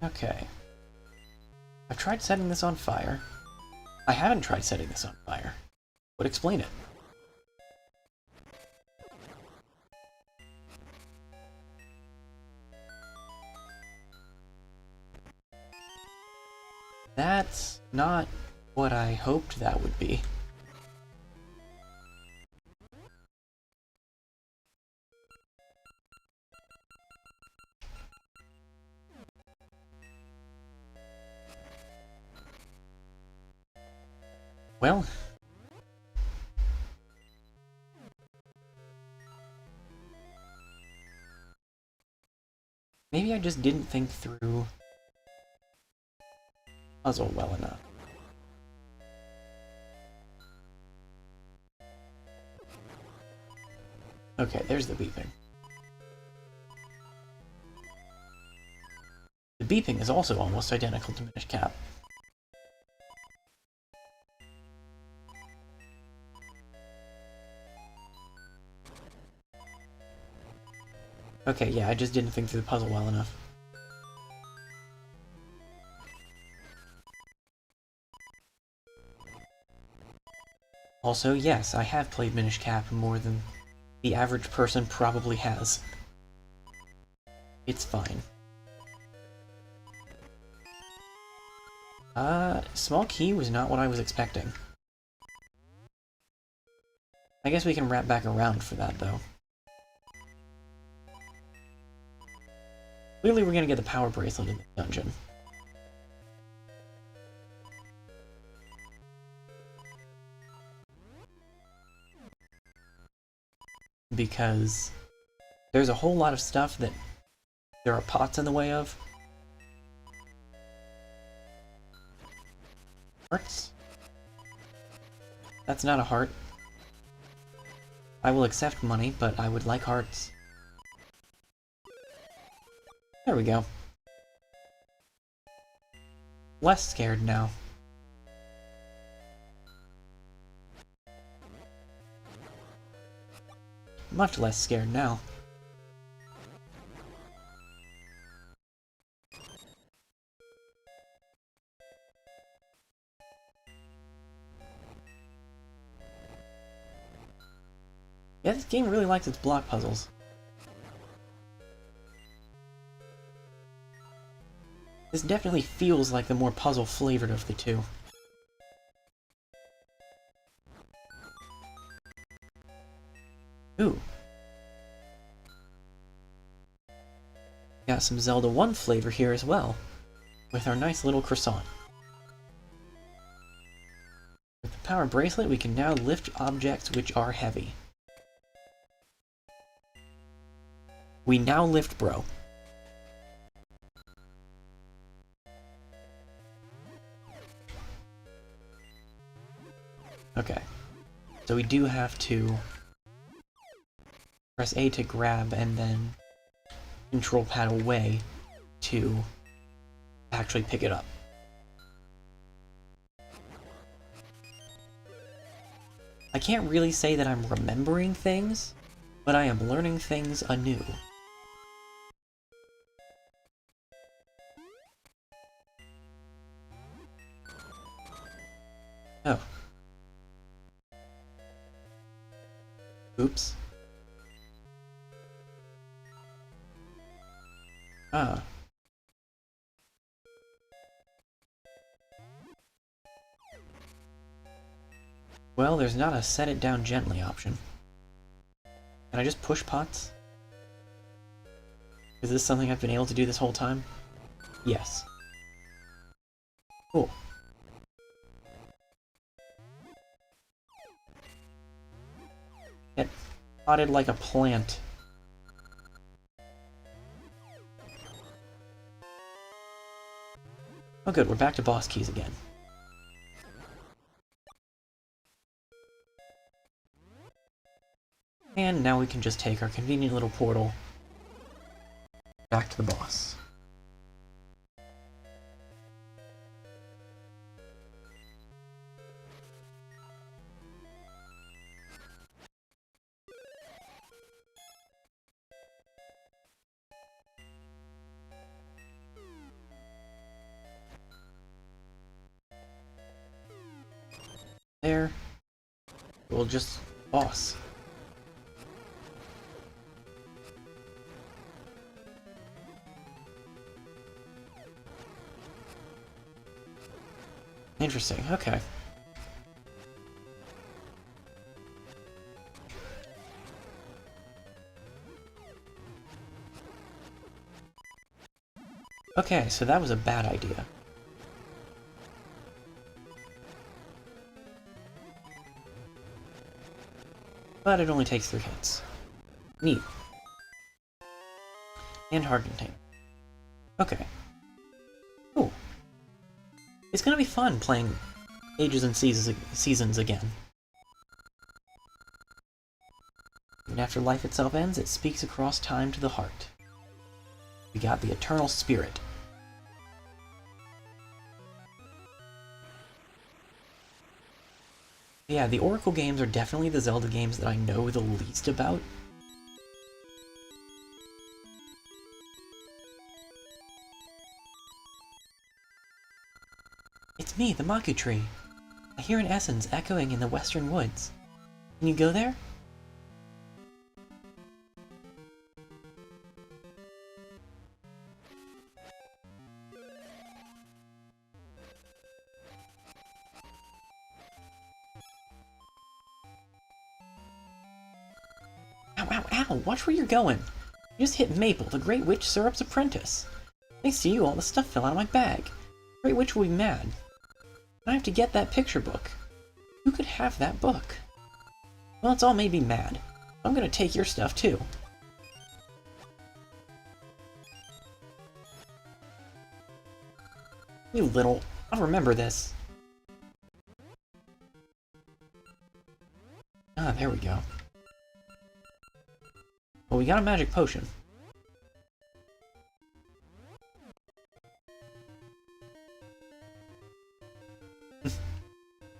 Okay. I've tried setting this on fire. I haven't tried setting this on fire. Would explain it. That's not what I hoped that would be. Well, maybe I just didn't think through puzzle well enough. Okay, there's the beeping. The beeping is also almost identical to Minish Cap. Okay, yeah, I just didn't think through the puzzle well enough. Also, yes, I have played Minish Cap more than the average person probably has. It's fine. Small key was not what I was expecting. I guess we can wrap back around for that, though. Clearly we're gonna get the power bracelet in the dungeon. Because there's a whole lot of stuff that there are pots in the way of. Hearts? That's not a heart. I will accept money, but I would like hearts. There we go. Less scared now. Much less scared now. Yeah, this game really likes its block puzzles. This definitely feels like the more puzzle-flavored of the two. Ooh. Got some Zelda 1 flavor here as well, with our nice little croissant. With the power bracelet, we can now lift objects which are heavy. We now lift bro. Okay. So we do have to press A to grab and then control pad away to actually pick it up. I can't really say that I'm remembering things, but I am learning things anew. Oh. Oops. Ah. Well, there's not a set it down gently option. Can I just push pots? Is this something I've been able to do this whole time? Yes. Cool. Get potted like a plant. Oh good, we're back to boss keys again. And now we can just take our convenient little portal back to the boss. There. We'll just boss. Interesting, okay. Okay, so that was a bad idea. But it only takes 3 hits. Neat. And hard contain. Okay. Cool. It's gonna be fun playing Ages and Seasons again. and after life itself ends, it speaks across time to the heart. We got the Eternal Spirit. Yeah, the Oracle games are definitely the Zelda games that I know the least about. It's me, the Maku Tree. I hear an essence echoing in the western woods. Can you go there? Ow, ow, ow! Watch where you're going! You just hit Maple, the Great Witch Syrup's apprentice. Thanks to you, all the stuff fell out of my bag. Great Witch will be mad. I have to get that picture book. Who could have that book? Well, it's all made me mad. I'm gonna take your stuff, too. You little... I'll remember this. Ah, there we go. Well, we got a magic potion.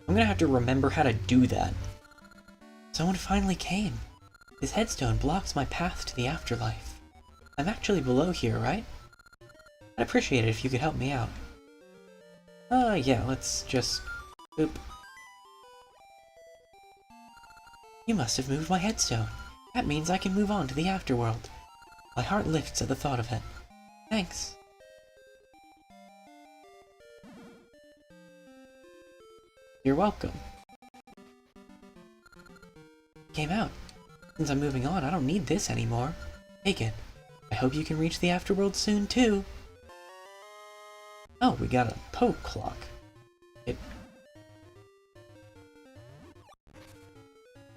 I'm gonna have to remember how to do that. Someone finally came. His headstone blocks my path to the afterlife. I'm actually below here, right? I'd appreciate it if you could help me out. Yeah, let's just... Oop. You must have moved my headstone. That means I can move on to the afterworld. My heart lifts at the thought of it. Thanks. You're welcome. Came out. Since I'm moving on, I don't need this anymore. Take it. I hope you can reach the afterworld soon, too. Oh, we got a poke clock.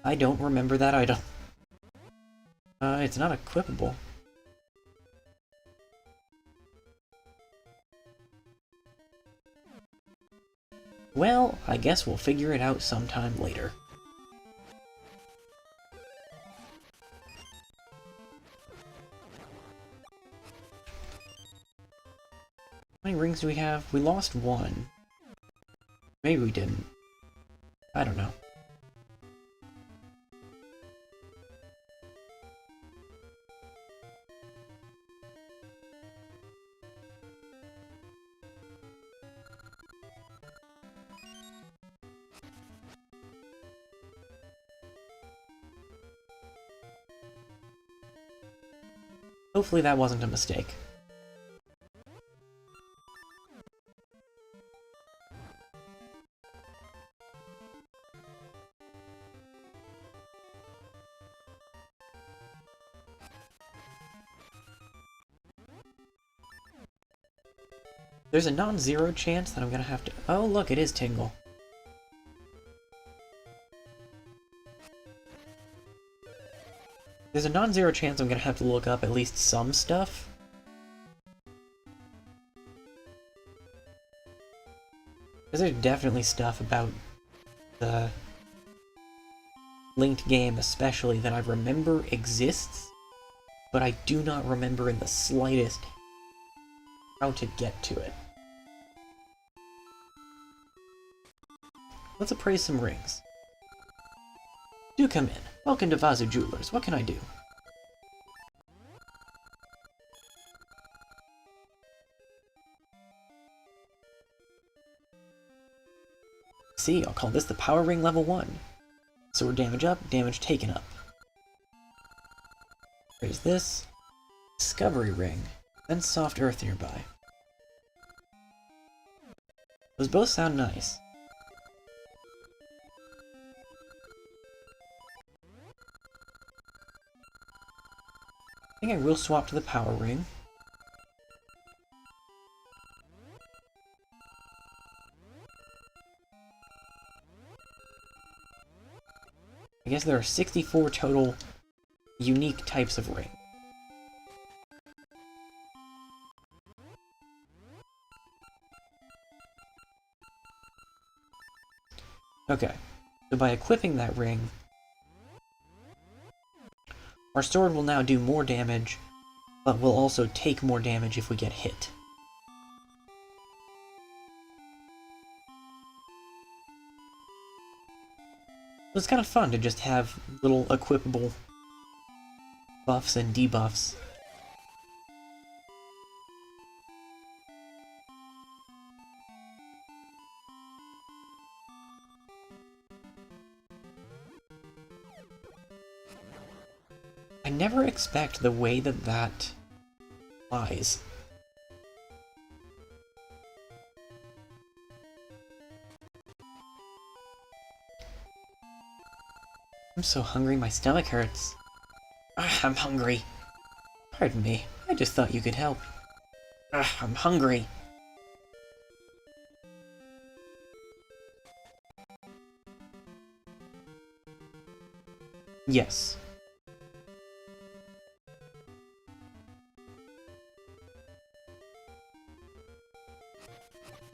I don't remember that item. It's not equipable. Well, I guess we'll figure it out sometime later. How many rings do we have? We lost one. Maybe we didn't. I don't know. Hopefully that wasn't a mistake. There's a non-zero chance that I'm gonna have to... Oh, look, it is Tingle. There's a non-zero chance I'm gonna have to look up at least some stuff. Because there's definitely stuff about the linked game especially that I remember exists, but I do not remember in the slightest how to get to it. Let's appraise some rings. Do come in. Welcome to Vazu Jewelers. What can I do? See, I'll call this the Power Ring Level 1. Sword damage up, damage taken up. Raise this. Discovery Ring. Then Soft Earth nearby. Those both sound nice. I think I will swap to the Power Ring. I guess there are 64 total unique types of ring. Okay, so by equipping that ring, Our sword will now do more damage, but will also take more damage if we get hit. It's kind of fun to just have little equipable buffs and debuffs. I never expect the way that flies. I'm so hungry, my stomach hurts. I'm hungry. Pardon me, I just thought you could help. I'm hungry. Yes.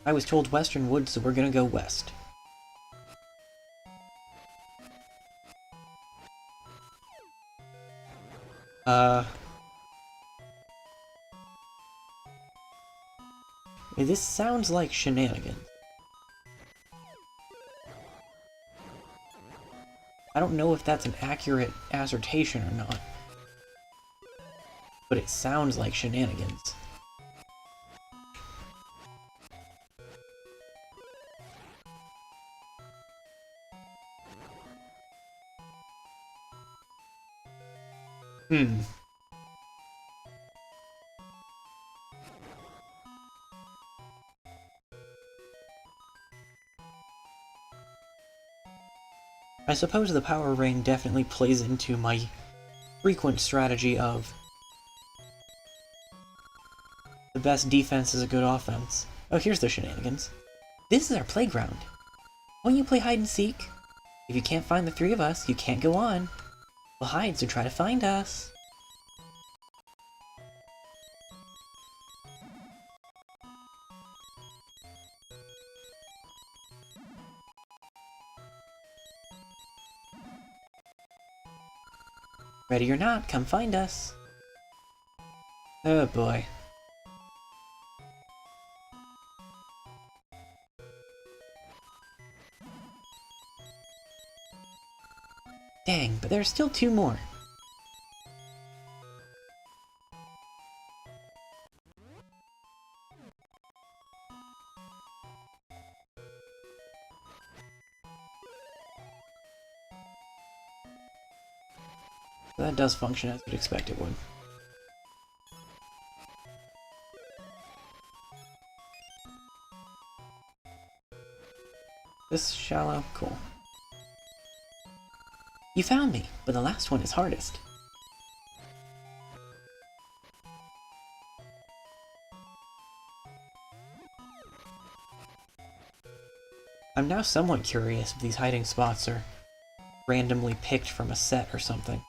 I was told Western Wood, so we're gonna go west. This sounds like shenanigans. I don't know if that's an accurate assertion or not, but it sounds like shenanigans. I suppose the power ring definitely plays into my frequent strategy of the best defense is a good offense. Oh, here's the shenanigans. This is our playground. Won't you play hide and seek? If you can't find the three of us, you can't go on. We'll hide, so try to find us. Ready or not, come find us. Oh boy. Dang, but there's still two more. That does function as you'd expect it would. This shallow? Cool. You found me, but the last one is hardest. I'm now somewhat curious if these hiding spots are randomly picked from a set or something.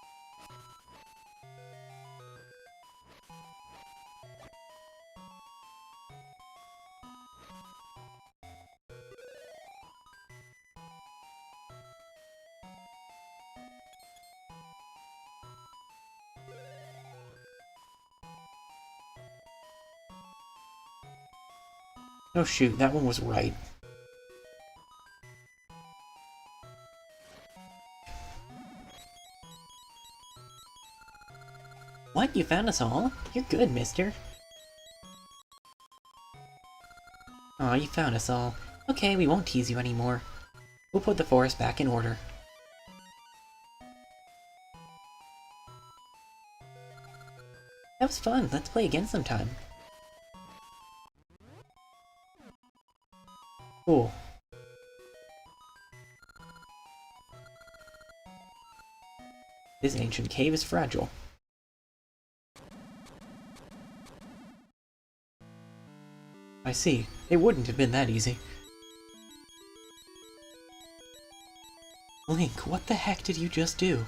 Oh shoot, that one was right. What? You found us all? You're good, mister. Aw, you found us all. Okay, we won't tease you anymore. We'll put the forest back in order. That was fun. Let's play again sometime. Cool. This ancient cave is fragile. I see. It wouldn't have been that easy. Link, what the heck did you just do?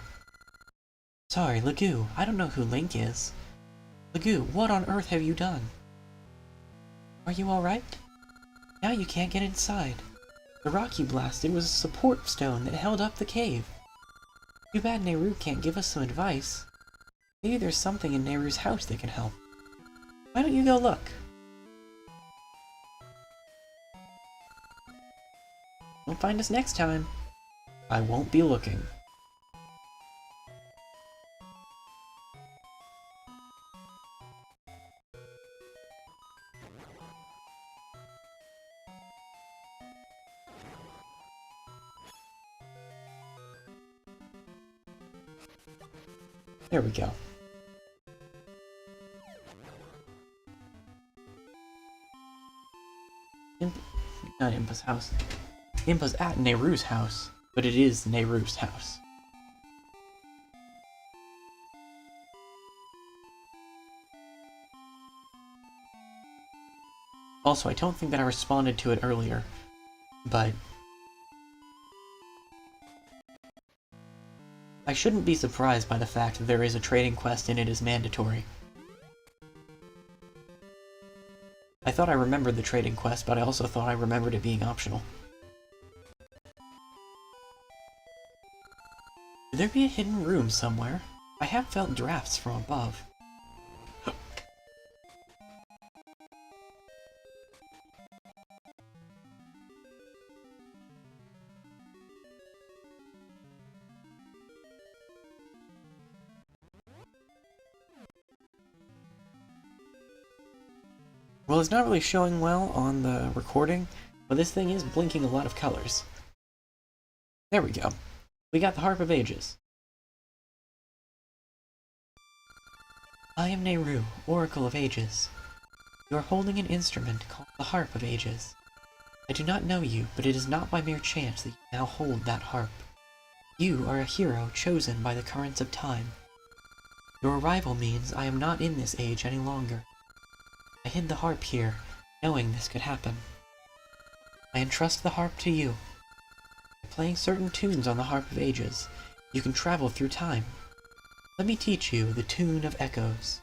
Sorry, Lagoo, I don't know who Link is. Lagoo, what on earth have you done? Are you alright? Now you can't get inside. The rock you blasted was a support stone that held up the cave. Too bad Nayru can't give us some advice. Maybe there's something in Nayru's house that can help. Why don't you go look? Don't find us next time. I won't be looking. There we go. Not Impa's house. Impa's at Nayru's house, but it is Nayru's house. Also, I don't think that I responded to it earlier, but I shouldn't be surprised by the fact that there is a trading quest and it is mandatory. I thought I remembered the trading quest, but I also thought I remembered it being optional. Could there be a hidden room somewhere? I have felt drafts from above. Well, it's not really showing well on the recording, but this thing is blinking a lot of colors. There we go. We got the Harp of Ages. I am Nayru, Oracle of Ages. You are holding an instrument called the Harp of Ages. I do not know you, but it is not by mere chance that you now hold that harp. You are a hero chosen by the currents of time. Your arrival means I am not in this age any longer. I hid the harp here, knowing this could happen. I entrust the harp to you. By playing certain tunes on the Harp of Ages, you can travel through time. Let me teach you the Tune of Echoes.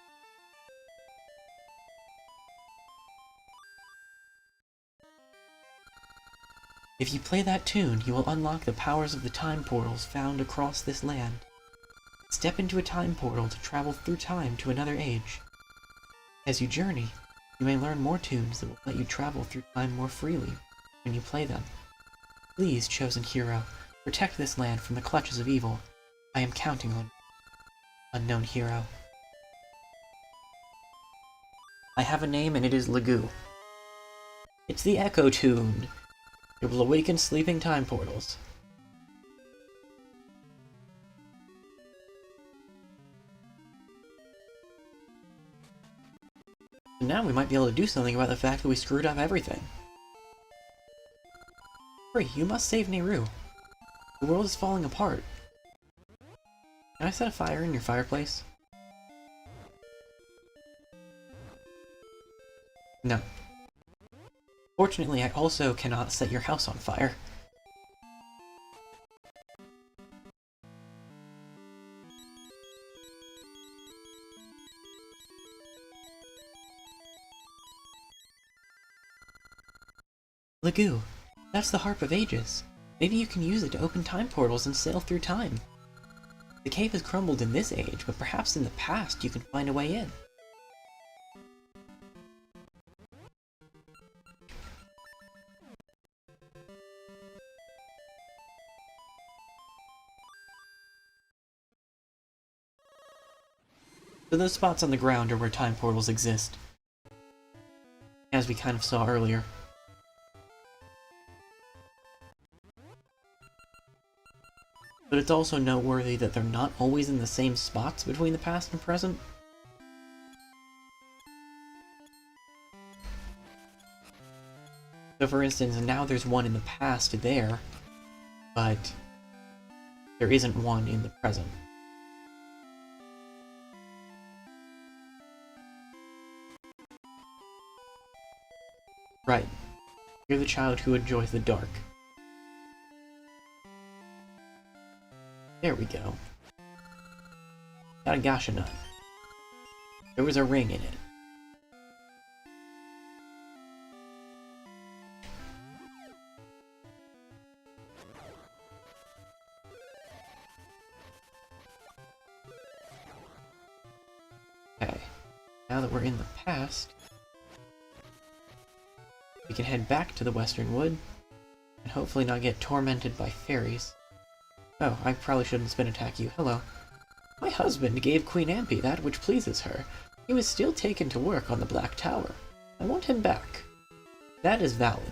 If you play that tune, you will unlock the powers of the time portals found across this land. Step into a time portal to travel through time to another age. As you journey, you may learn more tunes that will let you travel through time more freely when you play them. Please, chosen hero, protect this land from the clutches of evil. I am counting on you, unknown hero. I have a name and it is Lagoo. It's the Echo Tune. It will awaken sleeping time portals. And now we might be able to do something about the fact that we screwed up everything. Hurry, you must save Nayru. The world is falling apart. Can I set a fire in your fireplace? No. Fortunately, I also cannot set your house on fire. Lagoo, that's the Harp of Ages. Maybe you can use it to open time portals and sail through time. The cave has crumbled in this age, but perhaps in the past you can find a way in. So those spots on the ground are where time portals exist, as we kind of saw earlier. But it's also noteworthy that they're not always in the same spots between the past and present. So for instance, now there's one in the past there, but there isn't one in the present. Right. You're the child who enjoys the dark. There we go. Got a gacha nut. There was a ring in it. now that we're in the past, we can head back to the Western Wood, and hopefully not get tormented by fairies. Oh, I probably shouldn't spin attack you. Hello. My husband gave Queen Ampy that which pleases her. He was still taken to work on the Black Tower. I want him back. That is valid.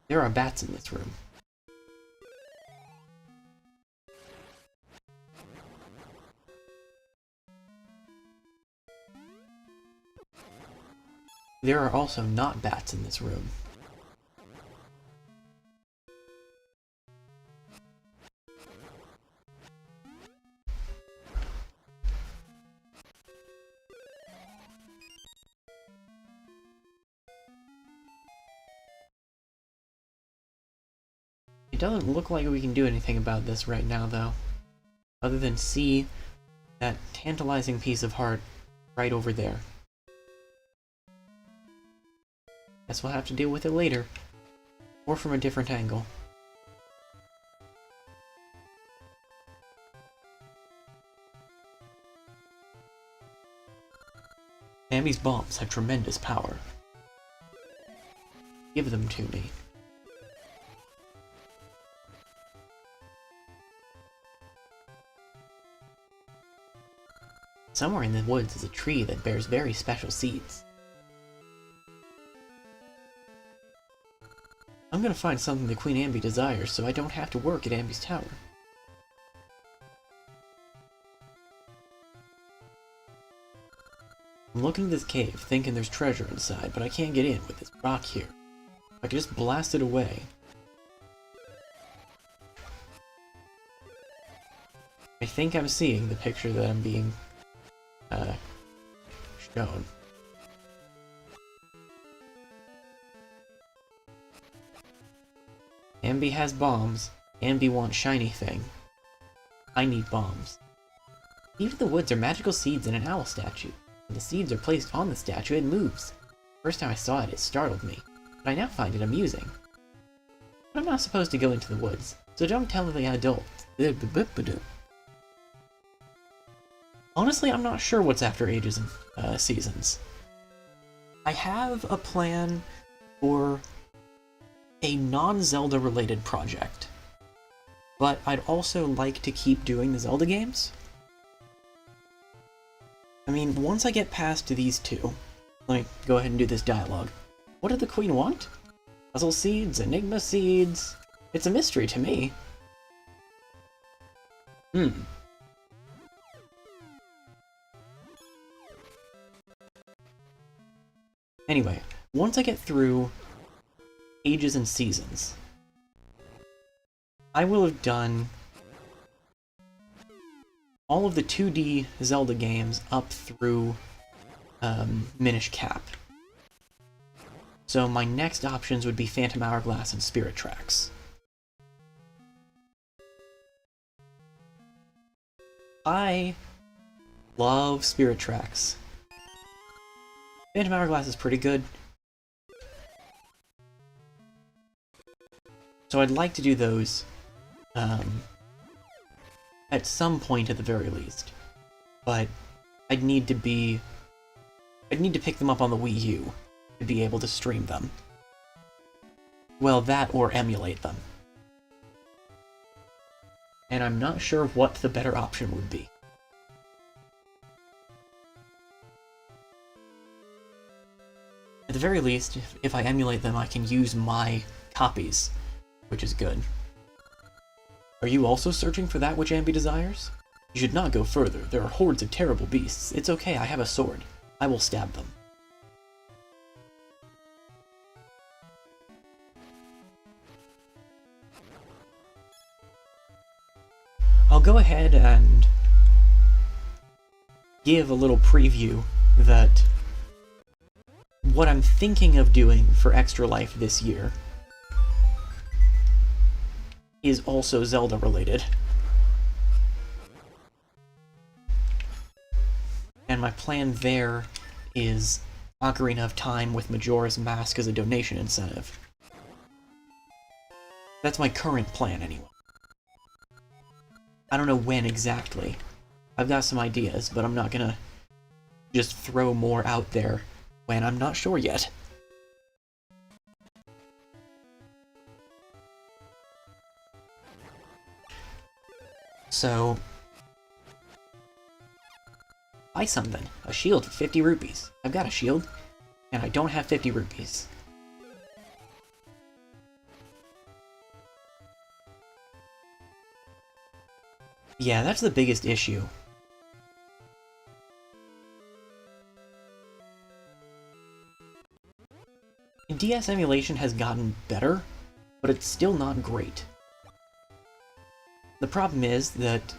There are bats in this room. There are also not bats in this room. It doesn't look like we can do anything about this right now, though. Other than see that tantalizing piece of heart right over there. Guess we'll have to deal with it later. Or from a different angle. Ampy's bombs have tremendous power. Give them to me. Somewhere in the woods is a tree that bears very special seeds. I'm gonna find something that Queen Ampy desires so I don't have to work at Ampy's tower. I'm looking at this cave, thinking there's treasure inside, but I can't get in with this rock here. I can just blast it away. I think I'm seeing the picture that I'm being shown. Ampy has bombs. Ampy wants shiny thing. I need bombs. Even the woods are magical seeds in an owl statue. When the seeds are placed on the statue, it moves. First time I saw it, it startled me, but I now find it amusing. But I'm not supposed to go into the woods, so don't tell the adults. Honestly, I'm not sure what's after Ages and Seasons. I have a plan for a non-Zelda related project, but I'd also like to keep doing the Zelda games. I mean, once I get past these two, let me go ahead and do this dialogue. What did the Queen want? Puzzle seeds, Enigma seeds. It's a mystery to me. Anyway, once I get through Ages and Seasons, I will have done all of the 2D Zelda games up through Minish Cap. So my next options would be Phantom Hourglass and Spirit Tracks. I love Spirit Tracks. Phantom Hourglass is pretty good. So I'd like to do those at some point at the very least. But I'd need to pick them up on the Wii U to be able to stream them. Well, that or emulate them. And I'm not sure what the better option would be. At the very least, if I emulate them, I can use my copies, which is good. Are you also searching for that which Ampy desires? You should not go further. There are hordes of terrible beasts. It's okay, I have a sword. I will stab them. I'll go ahead and give a little preview that what I'm thinking of doing for Extra Life this year is also Zelda related. And my plan there is Ocarina of Time with Majora's Mask as a donation incentive. That's my current plan, anyway. I don't know when exactly. I've got some ideas, but I'm not gonna just throw more out there when I'm not sure yet. So, buy something. A shield for 50 rupees. I've got a shield, and I don't have 50 rupees. Yeah, that's the biggest issue. DS emulation has gotten better, but it's still not great. The problem is that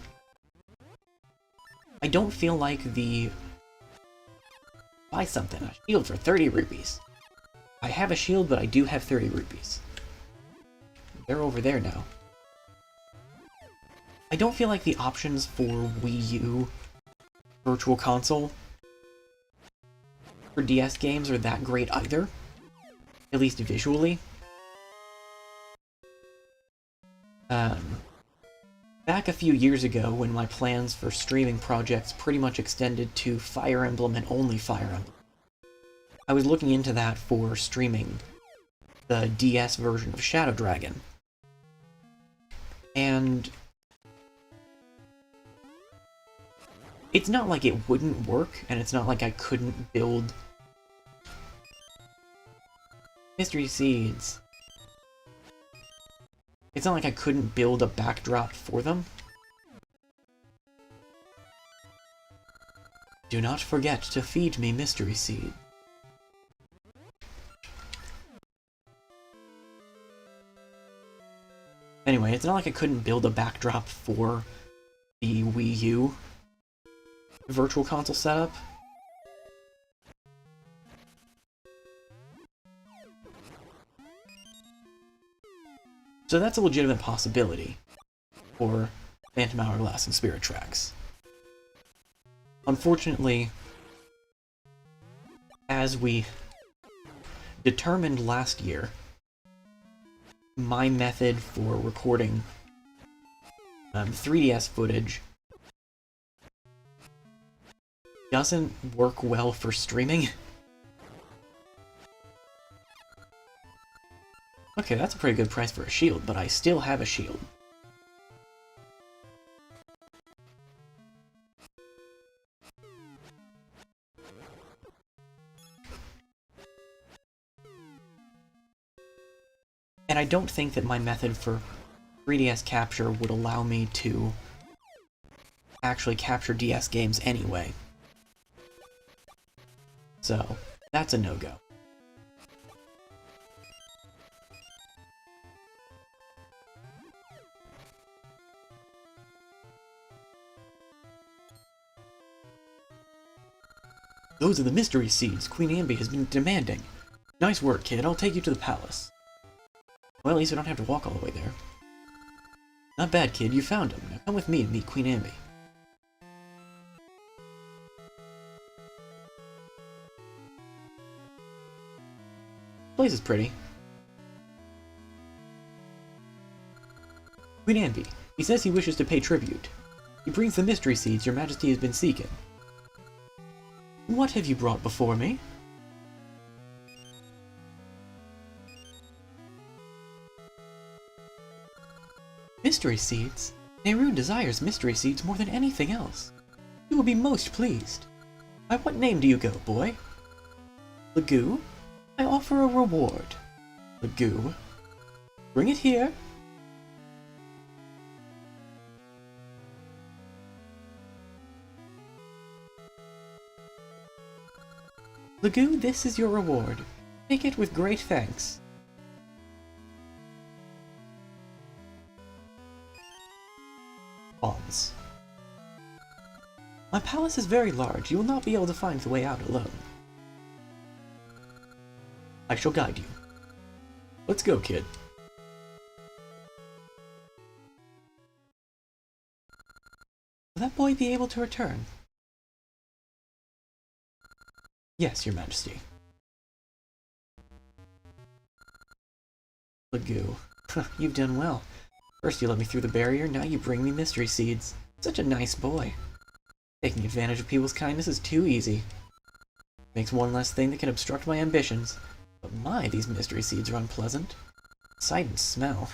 I don't feel like the buy something, a shield for 30 rupees. I have a shield, but I do have 30 rupees. They're over there now. I don't feel like the options for Wii U Virtual Console for DS games are that great either. At least visually. Back a few years ago, when my plans for streaming projects pretty much extended to Fire Emblem and only Fire Emblem, I was looking into that for streaming the DS version of Shadow Dragon. And it's not like it wouldn't work, and it's not like I couldn't build Mystery Seeds. It's not like I couldn't build a backdrop for them. Do not forget to feed me Mystery Seed. Anyway, it's not like I couldn't build a backdrop for the Wii U Virtual Console setup. So that's a legitimate possibility for Phantom Hourglass and Spirit Tracks. Unfortunately, as we determined last year, my method for recording 3DS footage doesn't work well for streaming. Okay, that's a pretty good price for a shield, but I still have a shield. And I don't think that my method for 3DS capture would allow me to actually capture DS games anyway. So, that's a no-go. Those are the mystery seeds Queen Ambi has been demanding. Nice work, kid. I'll take you to the palace. Well, at least we don't have to walk all the way there. Not bad, kid. You found him. Now come with me and meet Queen Ambi. The place is pretty. Queen Ambi. He says he wishes to pay tribute. He brings the mystery seeds your majesty has been seeking. What have you brought before me? Mystery seeds? Nayru desires mystery seeds more than anything else. He will be most pleased. By what name do you go, boy? Lagoo? I offer a reward. Lagoo? Bring it here. Lagoo, this is your reward. Take it with great thanks. Bonds. My palace is very large. You will not be able to find the way out alone. I shall guide you. Let's go, kid. Will that boy be able to return? Yes, your majesty. Lagoo, you've done well. First you let me through the barrier, now you bring me mystery seeds. Such a nice boy. Taking advantage of people's kindness is too easy. Makes one less thing that can obstruct my ambitions. But my, these mystery seeds are unpleasant. Sight and smell.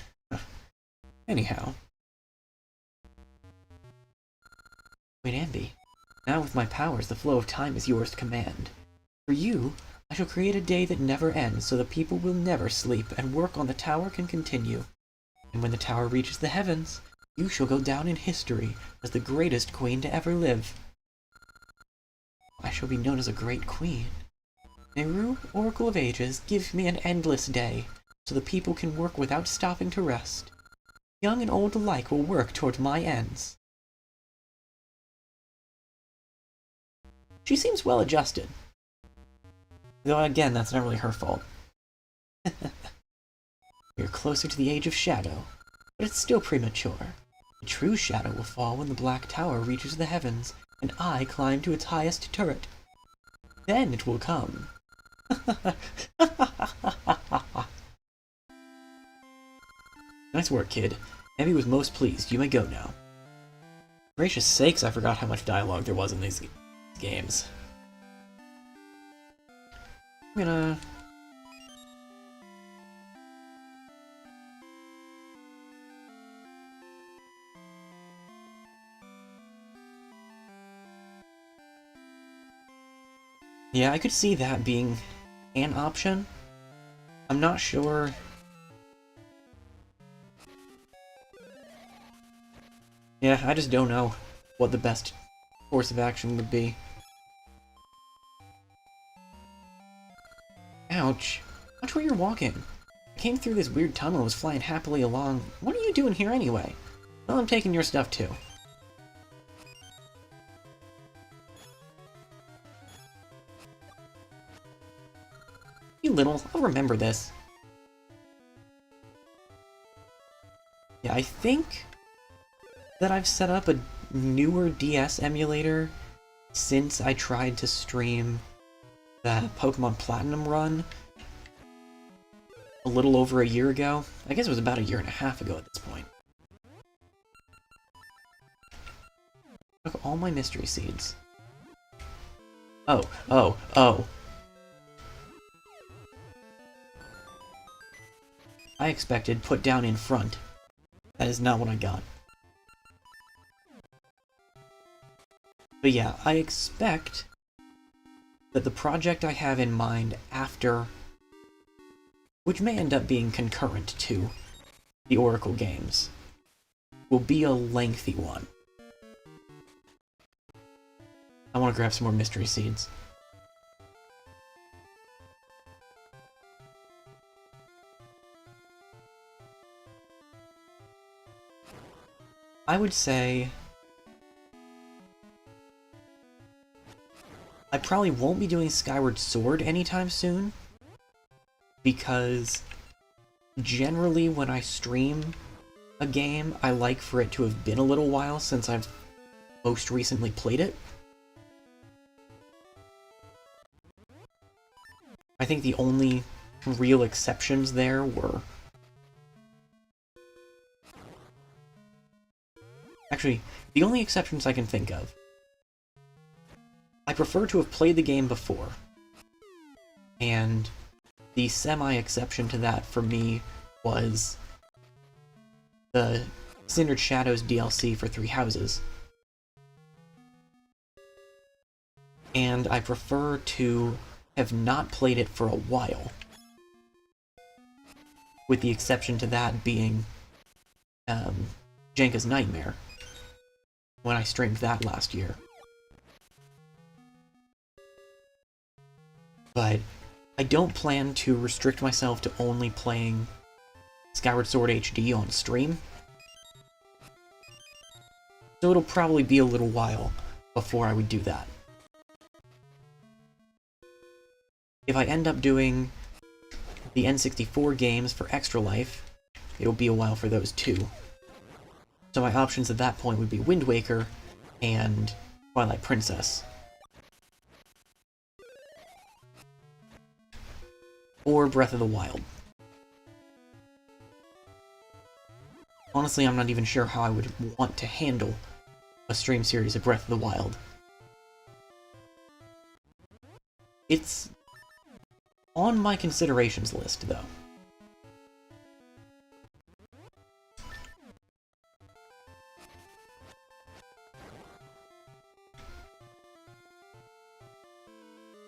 Anyhow. Wait, Ambi. Now with my powers, the flow of time is yours to command. For you, I shall create a day that never ends, so the people will never sleep, and work on the tower can continue. And when the tower reaches the heavens, you shall go down in history as the greatest queen to ever live. I shall be known as a great queen. Nayru, Oracle of Ages, give me an endless day, so the people can work without stopping to rest. Young and old alike will work towards my ends. She seems well adjusted. Though again, that's not really her fault. We are closer to the Age of Shadow, but it's still premature. The true shadow will fall when the Black Tower reaches the heavens, and I climb to its highest turret. Then it will come. Nice work, kid. Abby was most pleased. You may go now. Gracious sakes, I forgot how much dialogue there was in these games. I'm gonna... Yeah, I could see that being an option. I'm not sure... Yeah, I just don't know what the best course of action would be. Ouch. Watch where you're walking. I came through this weird tunnel and was flying happily along. What are you doing here anyway? Well, I'm taking your stuff too. You little, I'll remember this. Yeah, I think that I've set up a newer DS emulator since I tried to stream the Pokemon Platinum run a little over a year ago. I guess it was about a year and a half ago at this point. Took all my mystery seeds. Oh. I expected put down in front. That is not what I got. But yeah, I expect that the project I have in mind after, which may end up being concurrent to the Oracle games, will be a lengthy one. I want to grab some more mystery seeds. I would say I probably won't be doing Skyward Sword anytime soon, because generally when I stream a game, I like for it to have been a little while since I've most recently played it. I think the only real exceptions there were... Actually, the only exceptions I can think of. I prefer to have played the game before. And the semi-exception to that for me was the Cindered Shadows DLC for Three Houses. And I prefer to have not played it for a while. With the exception to that being Jenka's Nightmare, when I streamed that last year. But I don't plan to restrict myself to only playing Skyward Sword HD on stream. So it'll probably be a little while before I would do that. If I end up doing the N64 games for Extra Life, it'll be a while for those too. So my options at that point would be Wind Waker and Twilight Princess. Or Breath of the Wild. Honestly, I'm not even sure how I would want to handle a stream series of Breath of the Wild. It's on my considerations list, though.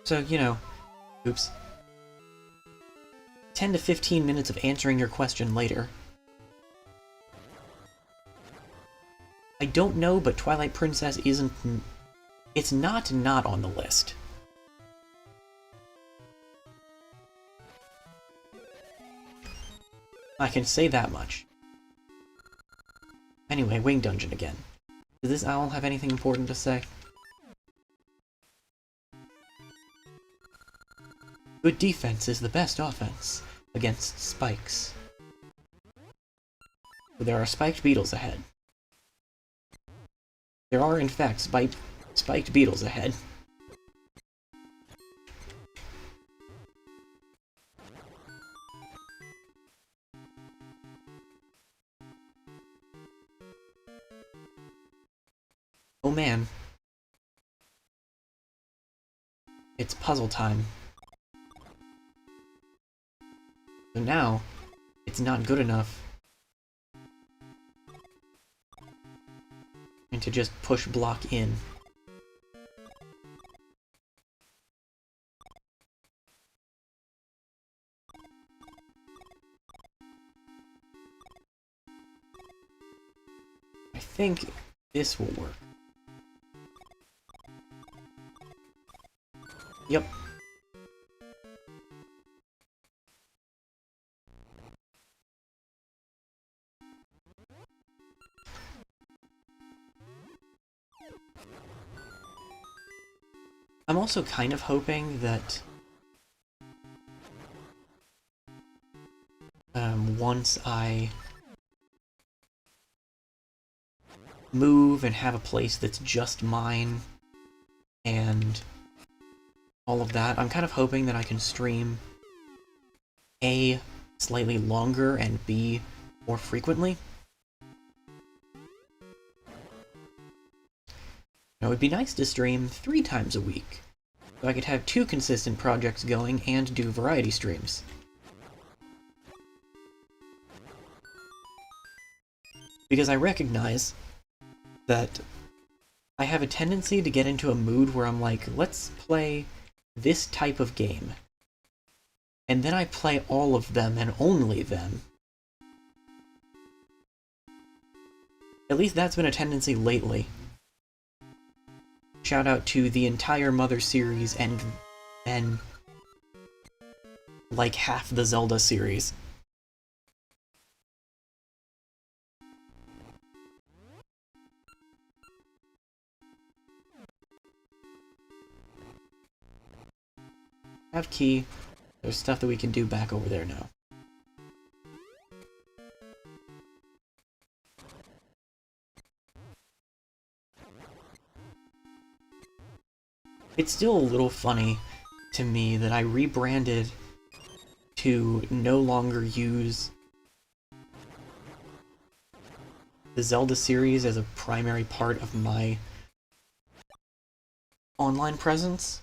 So, you know, oops. 10 to 15 minutes of answering your question later. I don't know, but Twilight Princess isn't... It's not on the list. I can say that much. Anyway, Wing Dungeon again. Does this owl have anything important to say? Good defense is the best offense against spikes. But there are spiked beetles ahead. There are, in fact, spiked beetles ahead. Oh man. It's puzzle time. So now, it's not good enough and to just push block in. I think this will work. Yep. I'm also kind of hoping that once I move and have a place that's just mine and all of that, I'm kind of hoping that I can stream A, slightly longer, and B, more frequently. Now, it would be nice to stream 3 times a week, so I could have 2 consistent projects going and do variety streams. Because I recognize that I have a tendency to get into a mood where I'm like, let's play this type of game. And then I play all of them and only them. At least that's been a tendency lately. Shout out to the entire Mother series and like half the Zelda series. Have key. There's stuff that we can do back over there now. It's still a little funny to me that I rebranded to no longer use the Zelda series as a primary part of my online presence.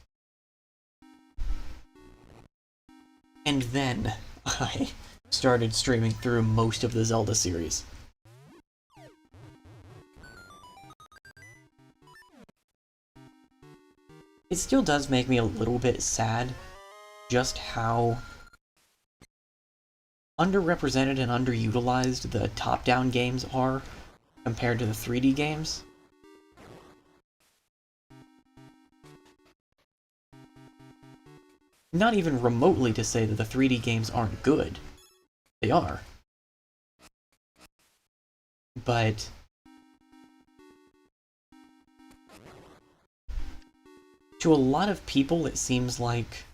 And then I started streaming through most of the Zelda series. It still does make me a little bit sad just how underrepresented and underutilized the top-down games are compared to the 3D games. Not even remotely to say that the 3D games aren't good. They are. But to a lot of people, it seems like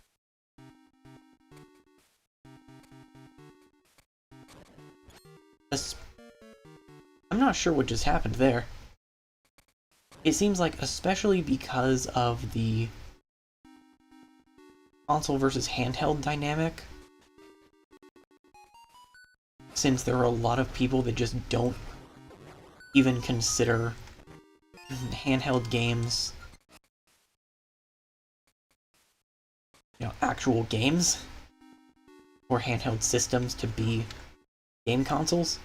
I'm not sure what just happened there. It seems like, especially because of the console versus handheld dynamic, since there are a lot of people that just don't even consider handheld games, actual games, or handheld systems to be game consoles.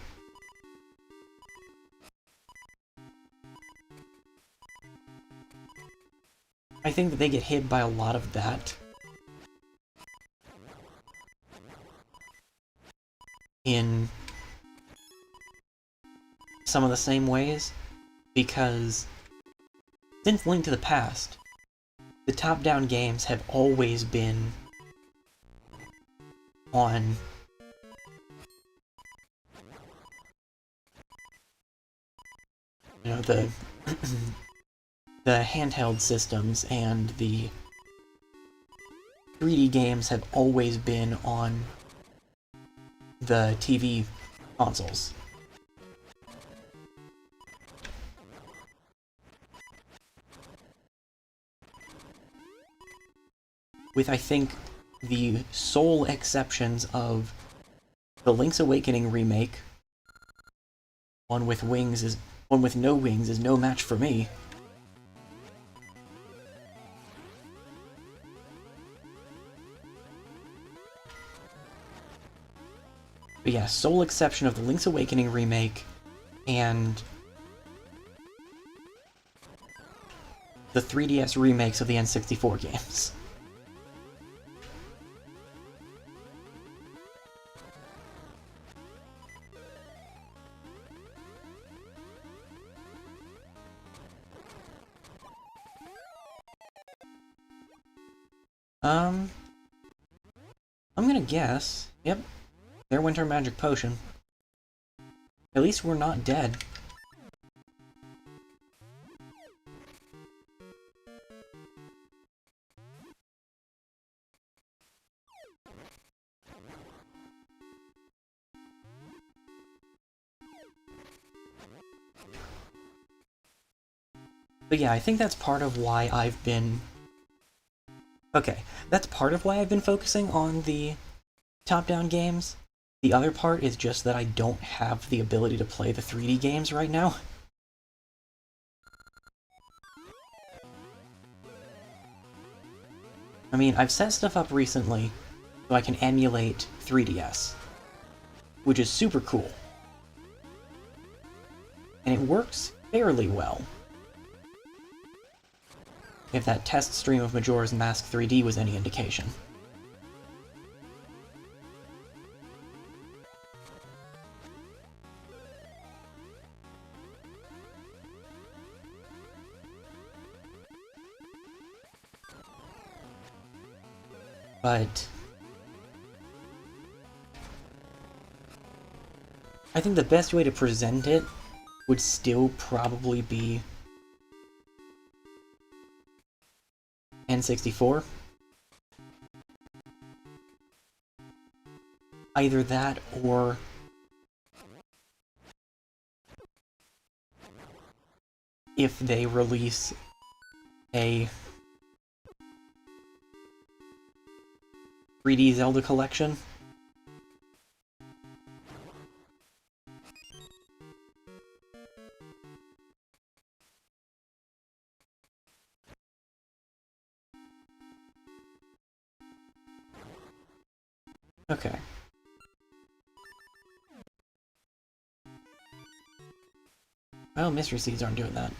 I think that they get hit by a lot of that in some of the same ways, because since Link to the Past, the top-down games have always been on the the handheld systems, and the 3D games have always been on the TV consoles. With, I think, the sole exceptions of the Link's Awakening remake. One with no wings is no match for me. But yeah, sole exception of the Link's Awakening remake and the 3DS remakes of the N64 games. I'm gonna guess, yep, their Winter Magic Potion. At least we're not dead. But yeah, I think that's part of why I've been... Okay, that's part of why I've been focusing on the top-down games. The other part is just that I don't have the ability to play the 3D games right now. I mean, I've set stuff up recently so I can emulate 3DS, which is super cool. And it works fairly well. If that test stream of Majora's Mask 3D was any indication. But I think the best way to present it would still probably be N64. Either that, or if they release a 3D Zelda collection. Okay. Well, Mystery Seeds aren't doing that.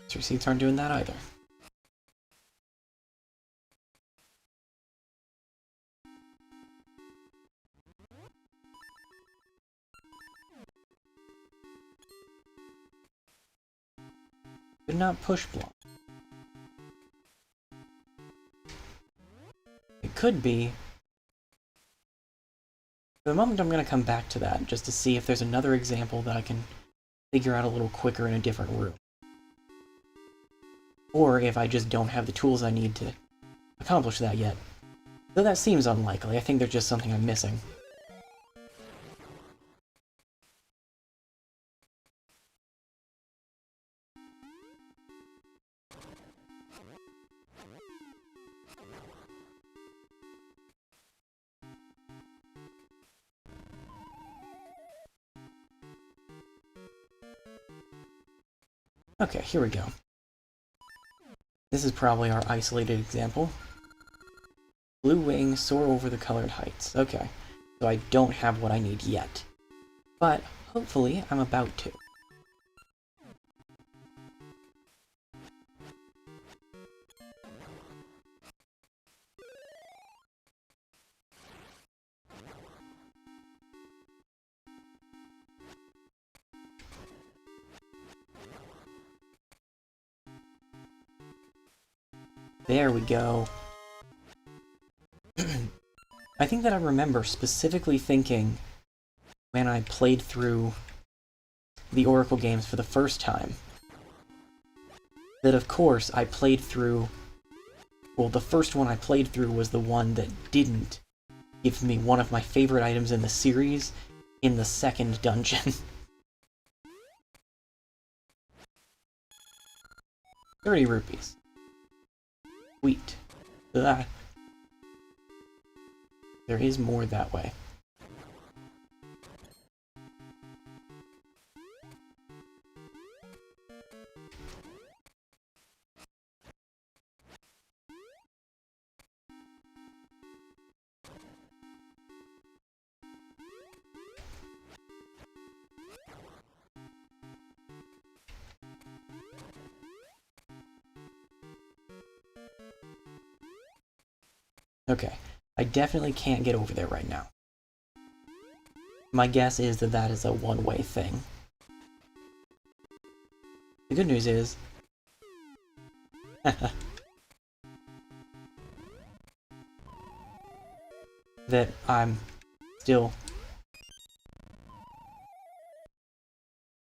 Mystery Seeds aren't doing that either. Could not push block. It could be. For the moment, I'm going to come back to that, just to see if there's another example that I can figure out a little quicker in a different room. Or if I just don't have the tools I need to accomplish that yet. Though that seems unlikely, I think there's just something I'm missing. Okay, here we go. This is probably our isolated example. Blue wings soar over the colored heights. Okay, so I don't have what I need yet. But, hopefully, I'm about to. There we go. I think that I remember specifically thinking when I played through the Oracle games for the first time that of course I played through... Well, the first one I played through was the one that didn't give me one of my favorite items in the series in the second dungeon. 30 rupees. Sweet. Ugh. There is more that way. Okay, I definitely can't get over there right now. My guess is that that is a one-way thing. The good news is... that I'm still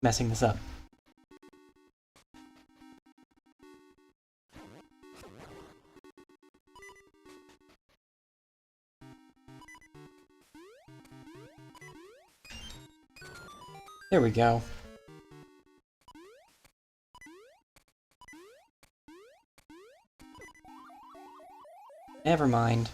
messing this up. There we go. Never mind.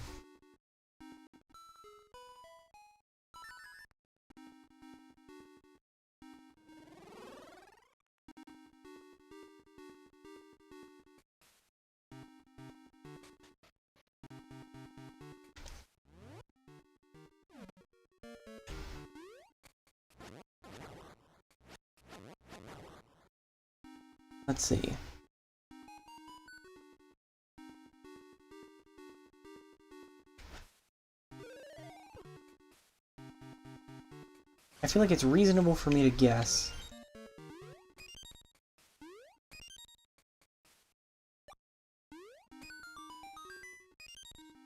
Let's see. I feel like it's reasonable for me to guess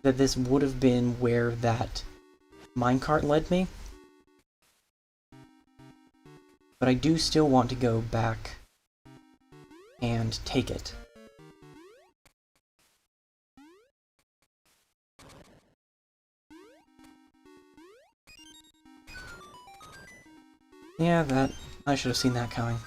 that this would have been where that minecart led me. But I do still want to go back and take it. Yeah, I should have seen that coming.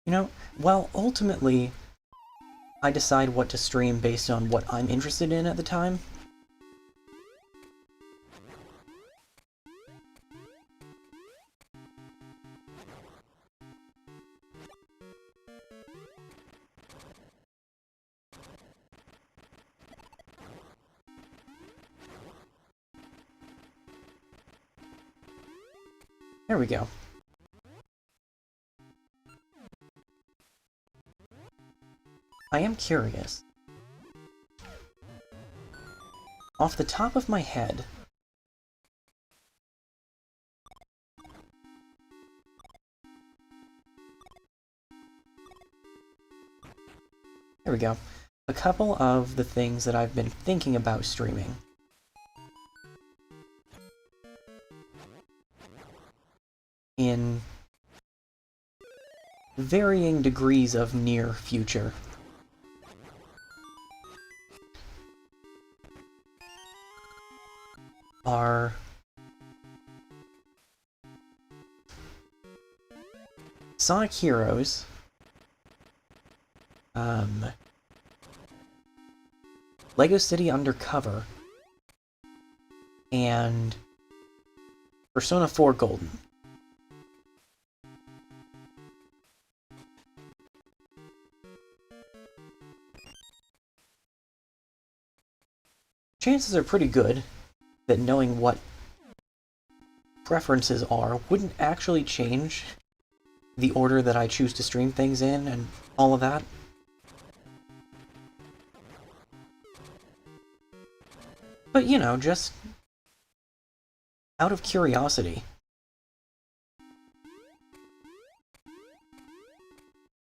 You know, well, ultimately, I decide what to stream based on what I'm interested in at the time. There we go. I am curious. Off the top of my head, there we go. A couple of the things that I've been thinking about streaming. varying degrees of near future. Are Sonic Heroes, Lego City Undercover, and Persona 4 Golden. Chances are pretty good that knowing what preferences are wouldn't actually change the order that I choose to stream things in and all of that. But, you know, just out of curiosity.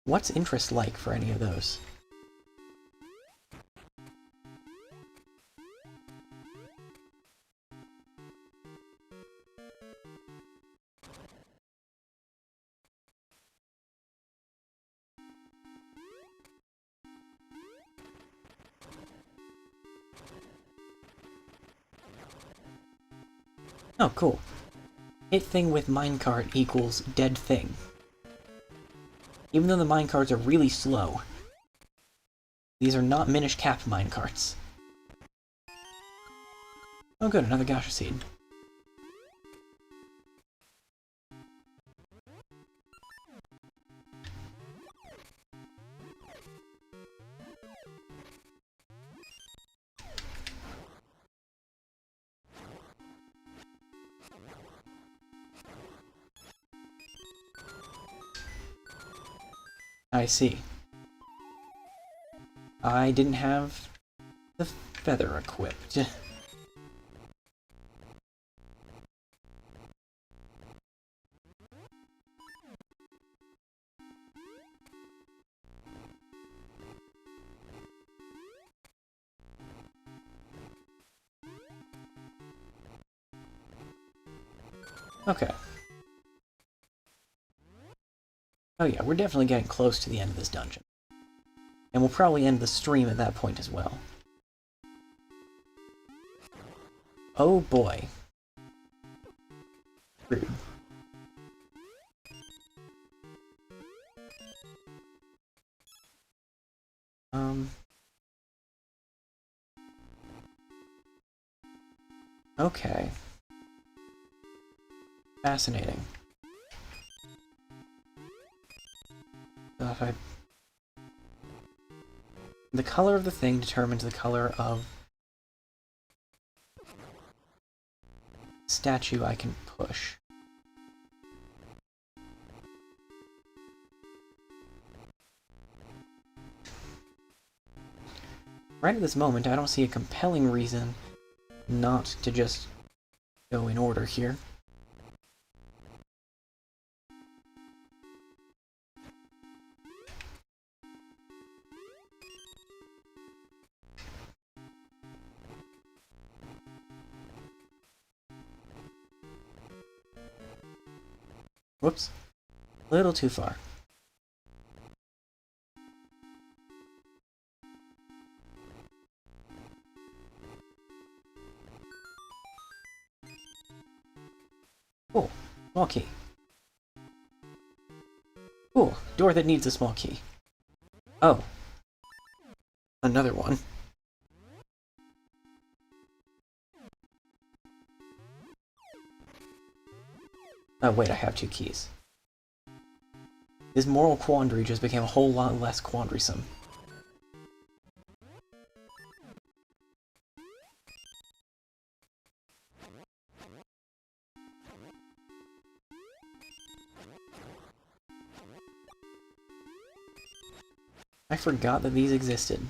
What's interest like for any of those? Oh, cool. Hit thing with minecart equals dead thing. Even though the minecarts are really slow, these are not Minish Cap minecarts. Oh good, another Gasha Seed. I see. I didn't have the feather equipped. Okay. Oh yeah, we're definitely getting close to the end of this dungeon. And we'll probably end the stream at that point as well. Oh boy. Rude. Okay. Fascinating. So if I... The color of the thing determines the color of statue I can push. Right at this moment, I don't see a compelling reason not to just go in order here. Whoops. A little too far. Cool. Small key. Cool. Door that needs a small key. Oh. Another one. Oh, wait, I have two keys. This moral quandary just became a whole lot less quandrysome. I forgot that these existed.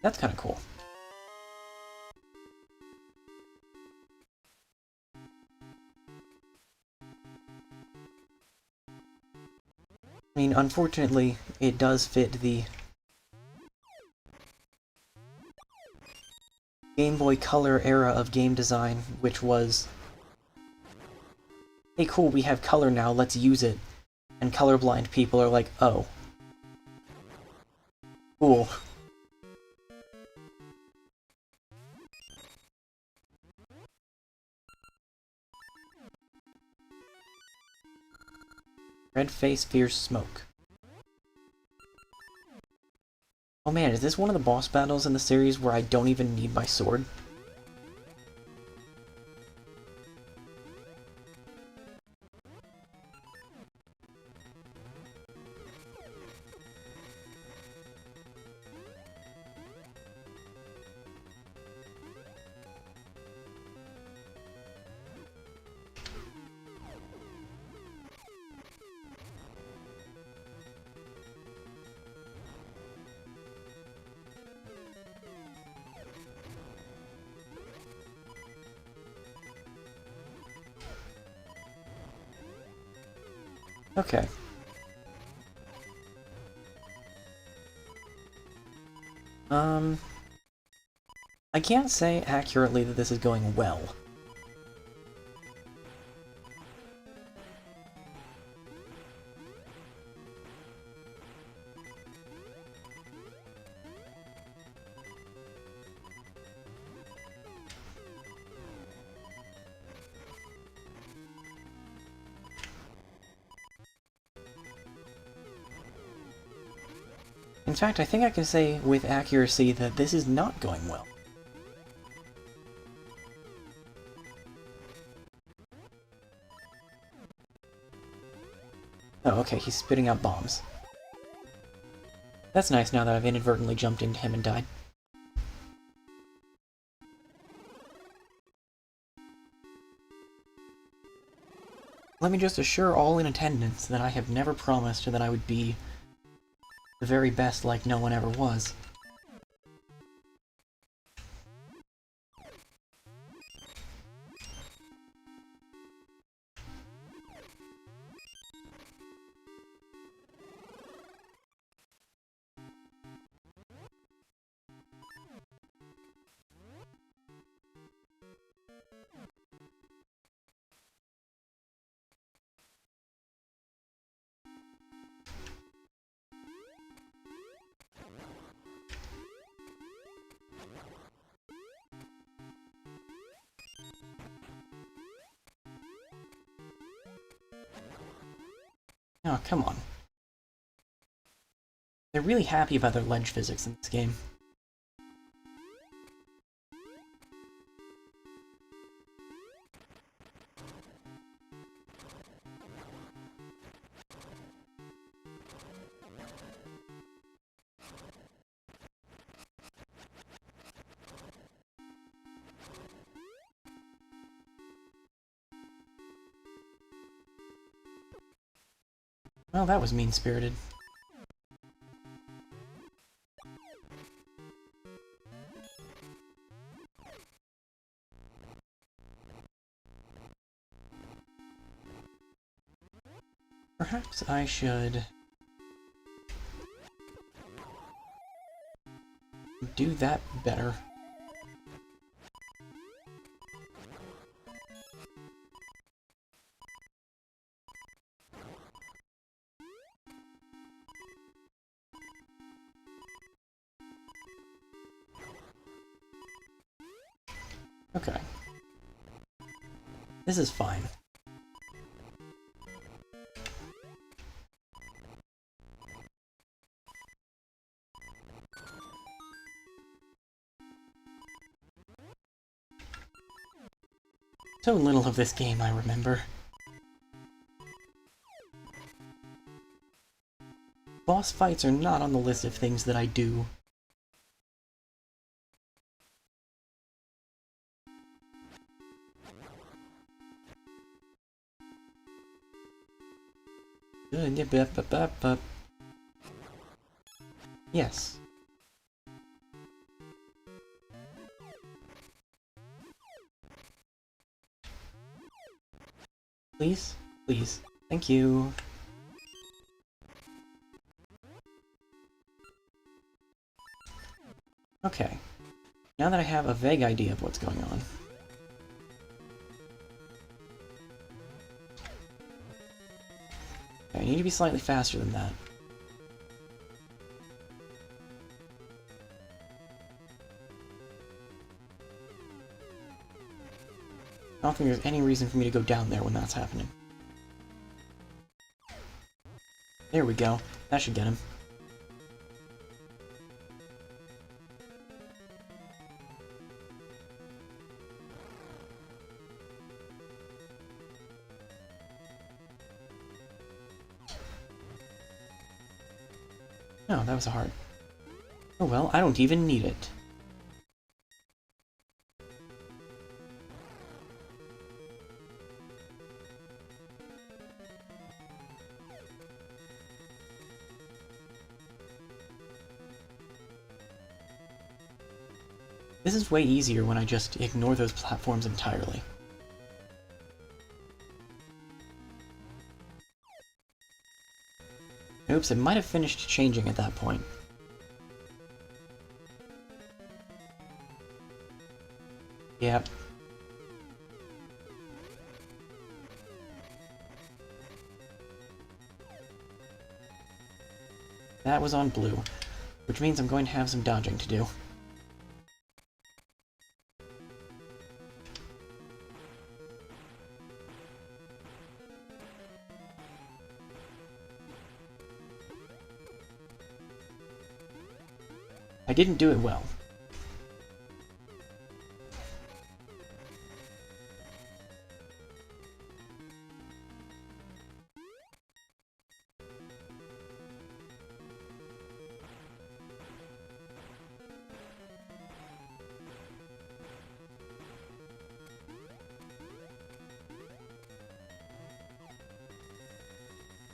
That's kind of cool. I mean, unfortunately, it does fit the Game Boy Color era of game design, which was, hey cool, we have color now, let's use it. And colorblind people are like, oh. Cool. Red face fears smoke. Oh man, is this one of the boss battles in the series where I don't even need my sword? Okay. I can't say accurately that this is going well. In fact, I think I can say with accuracy that this is not going well. Oh, okay, he's spitting out bombs. That's nice now that I've inadvertently jumped into him and died. Let me just assure all in attendance that I have never promised that I would be the very best like no one ever was. Oh, come on. They're really happy about their ledge physics in this game. Well, that was mean-spirited. Perhaps I should do that better. Okay. This is fine. So little of this game I remember. Boss fights are not on the list of things that I do. Yes. Please? Please. Thank you. Okay. Now that I have a vague idea of what's going on. Okay, I need to be slightly faster than that. I don't think there's any reason for me to go down there when that's happening. There we go. That should get him. No, that was a heart. Oh well, I don't even need it. This is way easier when I just ignore those platforms entirely. Oops, it might have finished changing at that point. Yep. That was on blue, which means I'm going to have some dodging to do. I didn't do it well.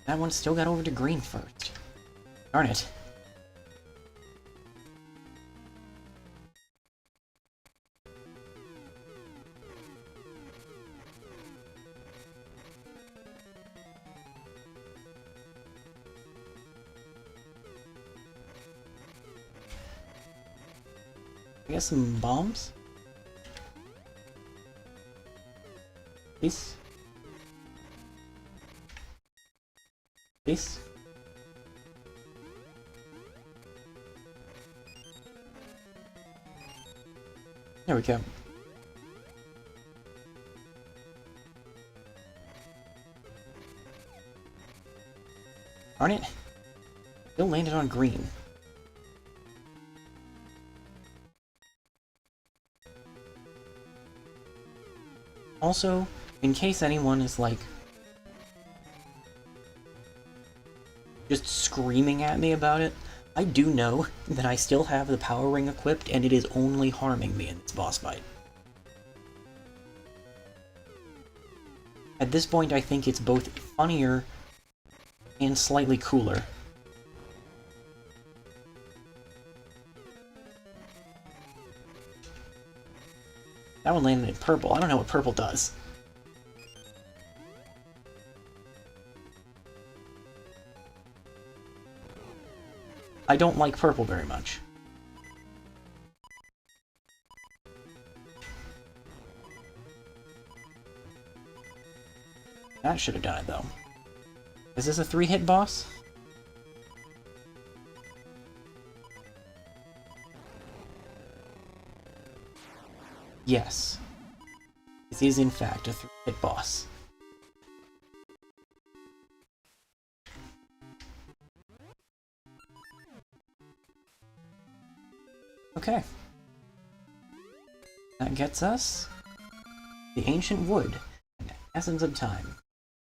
That one still got over to green first. Darn it. I guess some bombs? Peace. Peace. There we go. Darn it. Still landed on green. Also, in case anyone is like just screaming at me about it, I do know that I still have the power ring equipped and it is only harming me in this boss fight. At this point I think it's both funnier and slightly cooler. That one landed in purple. I don't know what purple does. I don't like purple very much. That should have done it, though. Is this a 3-hit boss? Yes. This is, in fact, a 3-hit boss. Okay. That gets us the Ancient Wood, an Essence of Time.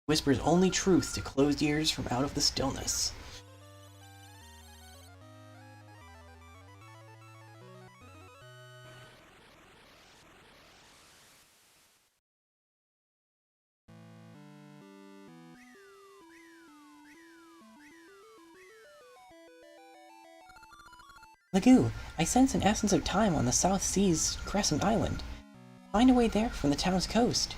Whispers only truth to closed ears from out of the stillness. Lagoo, I sense an essence of time on the South Sea's Crescent Island. Find a way there from the town's coast.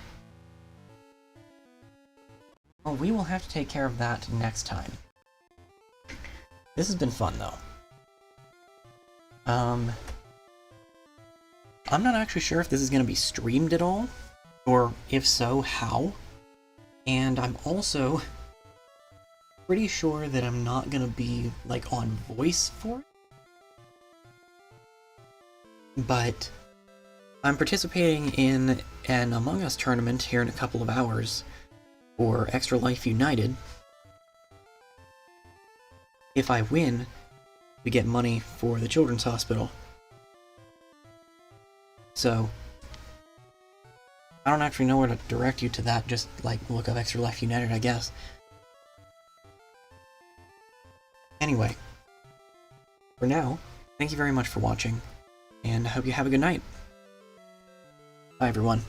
Well, we will have to take care of that next time. This has been fun, though. I'm not actually sure if this is going to be streamed at all, or if so, how. And I'm also pretty sure that I'm not going to be, like, on voice for it. But I'm participating in an Among Us tournament here in a couple of hours for Extra Life United. If I win, we get money for the Children's Hospital. So, I don't actually know where to direct you to that, just, like, look up Extra Life United, I guess. Anyway, for now, thank you very much for watching, and I hope you have a good night. Bye, everyone.